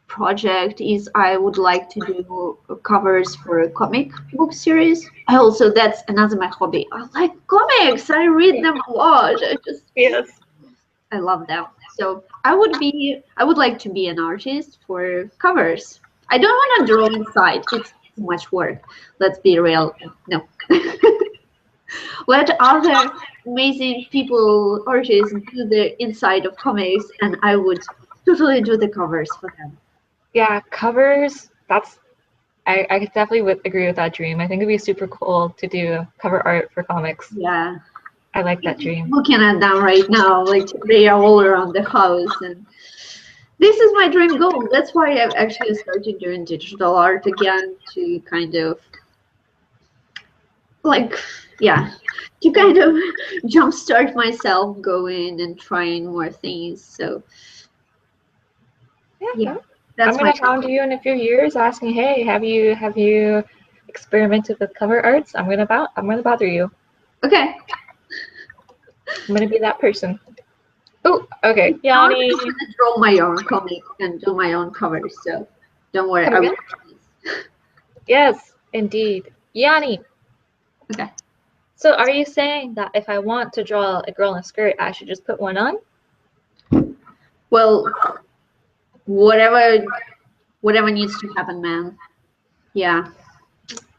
[SPEAKER 2] project is I would like to do covers for a comic book series. I also, that's another my hobby. I like comics. I read them a lot.
[SPEAKER 1] Yes.
[SPEAKER 2] I love them. So I would like to be an artist for covers. I don't want to draw inside. It's too much work. Let's be real. No. Let other amazing people, artists, do the inside of comics, and I would totally do the covers for them.
[SPEAKER 1] Yeah, covers, I definitely would agree with that dream. I think it'd be super cool to do cover art for comics.
[SPEAKER 2] Yeah.
[SPEAKER 1] I like that dream.
[SPEAKER 2] Looking at them right now, like they are all around the house, and this is my dream goal. That's why I've actually started doing digital art again to kind of like, yeah, to kind of jumpstart myself going and trying more things. So yeah,
[SPEAKER 1] I'm
[SPEAKER 2] that's my
[SPEAKER 1] gonna come to you in a few years asking, hey, have you experimented with cover arts? I'm gonna bother you.
[SPEAKER 2] okay.
[SPEAKER 1] I'm gonna be that person. Oh, okay.
[SPEAKER 2] I'm
[SPEAKER 1] Yanni,
[SPEAKER 2] just gonna draw my own comic and do my own covers. So don't worry,
[SPEAKER 1] come
[SPEAKER 2] I
[SPEAKER 1] again?
[SPEAKER 2] will.
[SPEAKER 1] Yes, indeed. Yanni,
[SPEAKER 2] Okay.
[SPEAKER 1] so are you saying that if I want to draw a girl in a skirt, I should just put one on?
[SPEAKER 2] Well, whatever needs to happen, man. Yeah.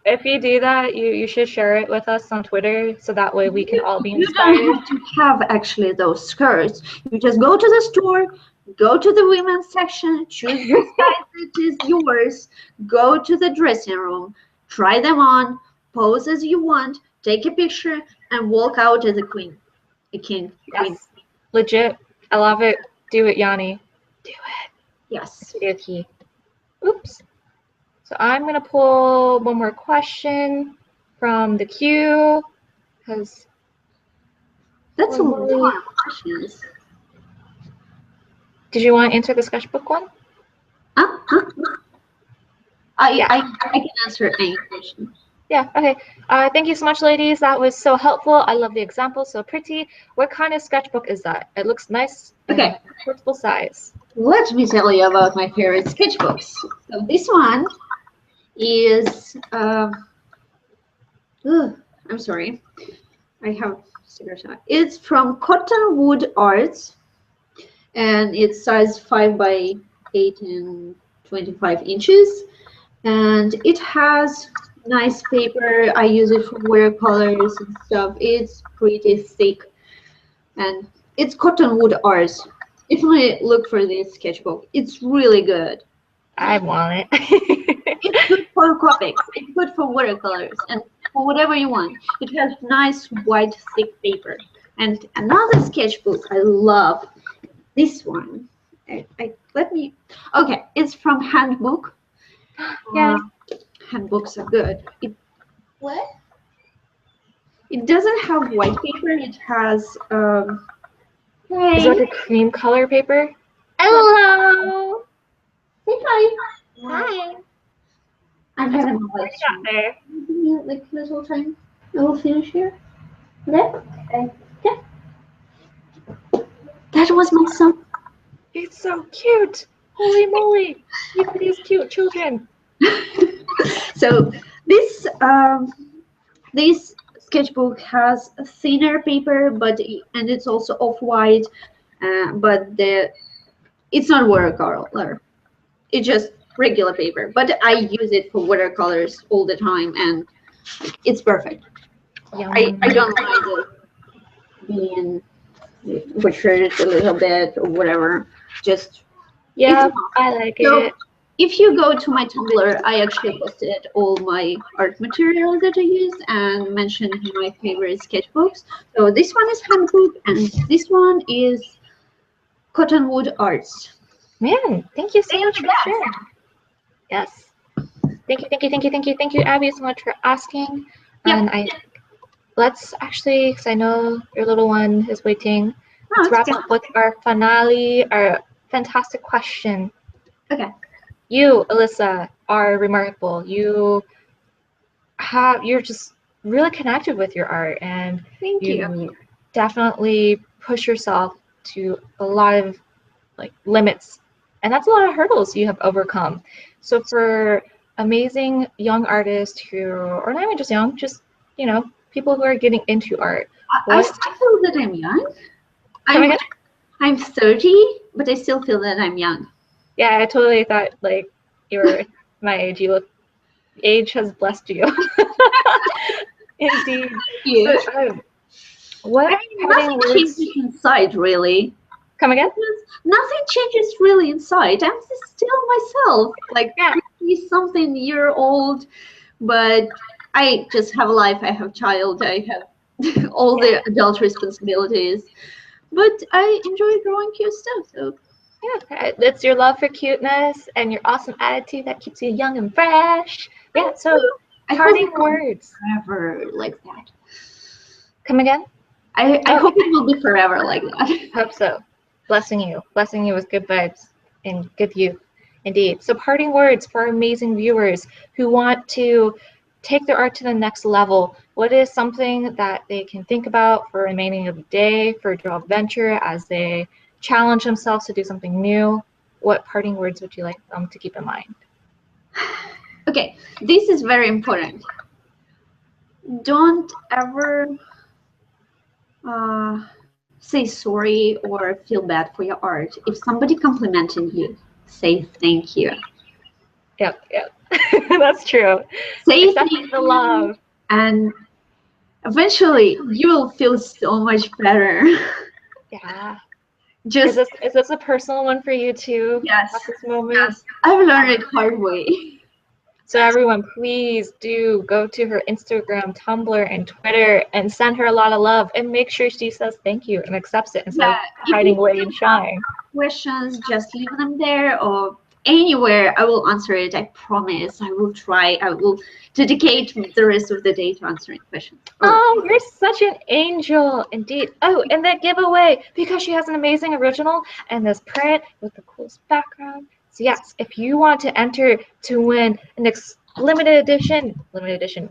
[SPEAKER 1] If you do that, you should share it with us on Twitter so that way we can all be
[SPEAKER 2] You don't
[SPEAKER 1] inspired.
[SPEAKER 2] have to have actually those skirts. You just go to the store, go to the women's section, choose the size that is yours, go to the dressing room, try them on, pose as you want, take a picture, and walk out as a queen, a king, queen.
[SPEAKER 1] Yes, legit. I love it. Do it, Yanni. Do it.
[SPEAKER 2] Yes.
[SPEAKER 1] Okay. Oops. So I'm going to pull one more question from the queue because
[SPEAKER 2] That's a lot of questions.
[SPEAKER 1] Did you want to answer the sketchbook one?
[SPEAKER 2] Huh? Huh?
[SPEAKER 1] Yeah.
[SPEAKER 2] I can answer any question.
[SPEAKER 1] Yeah, okay. Thank you so much, ladies. That was so helpful. I love the example, so pretty. What kind of sketchbook is that? It looks nice and
[SPEAKER 2] Okay.
[SPEAKER 1] portable size.
[SPEAKER 2] Let me tell you about my favorite sketchbooks. So this one is I'm sorry, I have cigarette. It's from Cottonwood Arts, and it's size 5 by 8 and 25 inches, and it has nice paper. I use it for watercolors and stuff. It's pretty thick, and it's cottonwood art. Definitely look for this sketchbook. It's really good.
[SPEAKER 1] I want it.
[SPEAKER 2] It's good for copics. It's good for watercolors and for whatever you want. It has nice white thick paper. And another sketchbook I love, this one. Okay, it's from Handbook.
[SPEAKER 1] Yeah.
[SPEAKER 2] Handbooks are good. What? It doesn't have white paper. It has
[SPEAKER 1] Is it like a cream color paper? Hello.
[SPEAKER 2] Say hi.
[SPEAKER 1] Hi.
[SPEAKER 2] I'm having a live stream.
[SPEAKER 1] There.
[SPEAKER 2] Give me like a little time. I will finish here. Okay? Okay. That was my son.
[SPEAKER 1] It's so cute. Holy moly. Look at these cute children.
[SPEAKER 2] So this sketchbook has a thinner paper, and it's also off-white, but it's not watercolor. It's just regular paper. But I use it for watercolors all the time, and it's perfect. I don't mind it being butchered a little bit or whatever. Just
[SPEAKER 1] yeah, I like it.
[SPEAKER 2] If you go to my Tumblr, I actually posted all my art material that I use and mentioned my favorite sketchbooks. So this one is Handbook, and this one is Cottonwood Arts.
[SPEAKER 1] Man, thank you so much for sharing. Yes. Thank you, Abby, so much for asking.
[SPEAKER 2] Yep.
[SPEAKER 1] And let's actually, because I know your little one is waiting, let's wrap up with our finale, our fantastic question.
[SPEAKER 2] Okay.
[SPEAKER 1] You, Alisa, are remarkable. You're just really connected with your art, and
[SPEAKER 2] Thank you.
[SPEAKER 1] Definitely push yourself to a lot of limits, and that's a lot of hurdles you have overcome. So for amazing young artists or not even just young, just people who are getting into art.
[SPEAKER 2] I still feel that I'm young. I'm 30, but I still feel that I'm young.
[SPEAKER 1] Yeah, I totally thought you were my age. Age has blessed you. Indeed.
[SPEAKER 2] Yeah.
[SPEAKER 1] So, what
[SPEAKER 2] nothing changes inside, really.
[SPEAKER 1] Come again?
[SPEAKER 2] Nothing changes really inside. I'm still myself, like 50-something-year-old, but I just have a life. I have a child. I have all the adult responsibilities, but I enjoy drawing cute stuff. So.
[SPEAKER 1] Yeah, it's your love for cuteness and your awesome attitude that keeps you young and fresh. Yeah, so parting words.
[SPEAKER 2] Forever like that.
[SPEAKER 1] Come again?
[SPEAKER 2] I hope it will be forever like that.
[SPEAKER 1] Hope so. Blessing you with good vibes and good youth. Indeed. So parting words for our amazing viewers who want to take their art to the next level. What is something that they can think about for the remaining of the day for Drawventure as they challenge themselves to do something new? What parting words would you like them to keep in mind?
[SPEAKER 2] Okay, this is very important. Don't ever say sorry or feel bad for your art. If somebody complimented you, say thank you.
[SPEAKER 1] Yep. That's true.
[SPEAKER 2] Say
[SPEAKER 1] thank you, the love.
[SPEAKER 2] And eventually you will feel so much better.
[SPEAKER 1] Yeah. Is this a personal one for you too?
[SPEAKER 2] Yes.
[SPEAKER 1] At this moment?
[SPEAKER 2] Yes. I've learned it hard way.
[SPEAKER 1] So everyone, please do go to her Instagram, Tumblr, and Twitter and send her a lot of love and make sure she says thank you and accepts it instead of hiding away and shying.
[SPEAKER 2] Questions, just leave them there or anywhere. I will answer it. I promise. I will try. I will dedicate the rest of the day to answering questions.
[SPEAKER 1] Oh, you're such an angel, indeed. Oh, and that giveaway, because she has an amazing original and this print with the coolest background. So yes, if you want to enter to win an limited edition,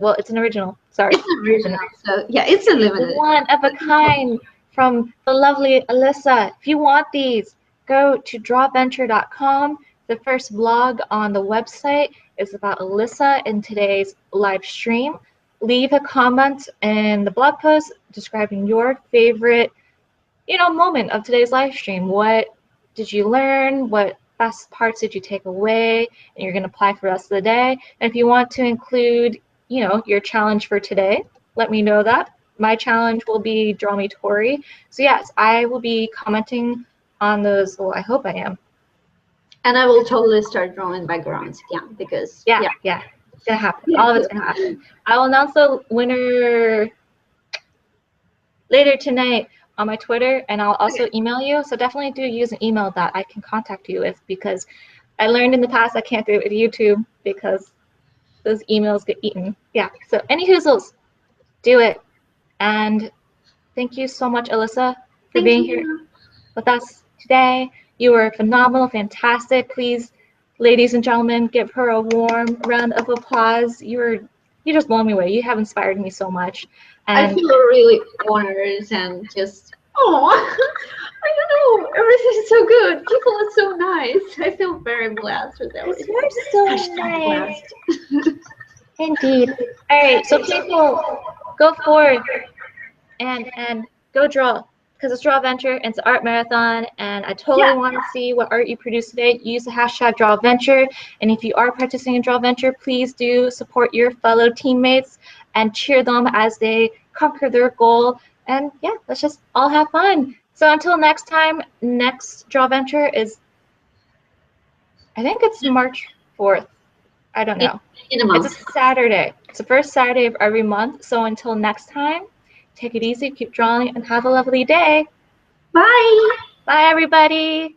[SPEAKER 1] well, it's an original, sorry.
[SPEAKER 2] It's an original, so yeah, it's a limited.
[SPEAKER 1] One of a kind from the lovely Alisa. If you want these, go to drawventure.com. The first blog on the website is about Alisa in today's live stream. Leave a comment in the blog post describing your favorite, moment of today's live stream. What did you learn? What best parts did you take away, and you're going to apply for the rest of the day. And if you want to include, your challenge for today, let me know that. My challenge will be Draw Me Tori. So yes, I will be commenting on those. Well, I hope I am.
[SPEAKER 2] And I will totally start drawing backgrounds, because
[SPEAKER 1] yeah, it's gonna happen. All of it's gonna happen. I will announce the winner later tonight on my Twitter, and I'll also email you. So definitely do use an email that I can contact you with, because I learned in the past I can't do it with YouTube because those emails get eaten. Yeah. So any hoozles, do it. And thank you so much, Alisa, for being here with us today. You were phenomenal, fantastic. Please, ladies and gentlemen, give her a warm round of applause. You just blown me away. You have inspired me so much. And
[SPEAKER 2] I feel really honored and just, I don't know, everything's so good. People are so nice. I feel very blessed with everything.
[SPEAKER 1] you're so nice. Indeed. All right, so people, go forward and go draw, because it's Drawventure and it's an art marathon, and I totally want to see what art you produce today. Use the hashtag Drawventure, and if you are participating in Drawventure, please do support your fellow teammates and cheer them as they conquer their goal. And yeah, let's just all have fun. So until next time, next Drawventure is, I think it's March 4th. I don't know.
[SPEAKER 2] In a month.
[SPEAKER 1] It's a Saturday. It's the first Saturday of every month. So until next time, take it easy, keep drawing, and have a lovely day.
[SPEAKER 2] Bye.
[SPEAKER 1] Bye, everybody.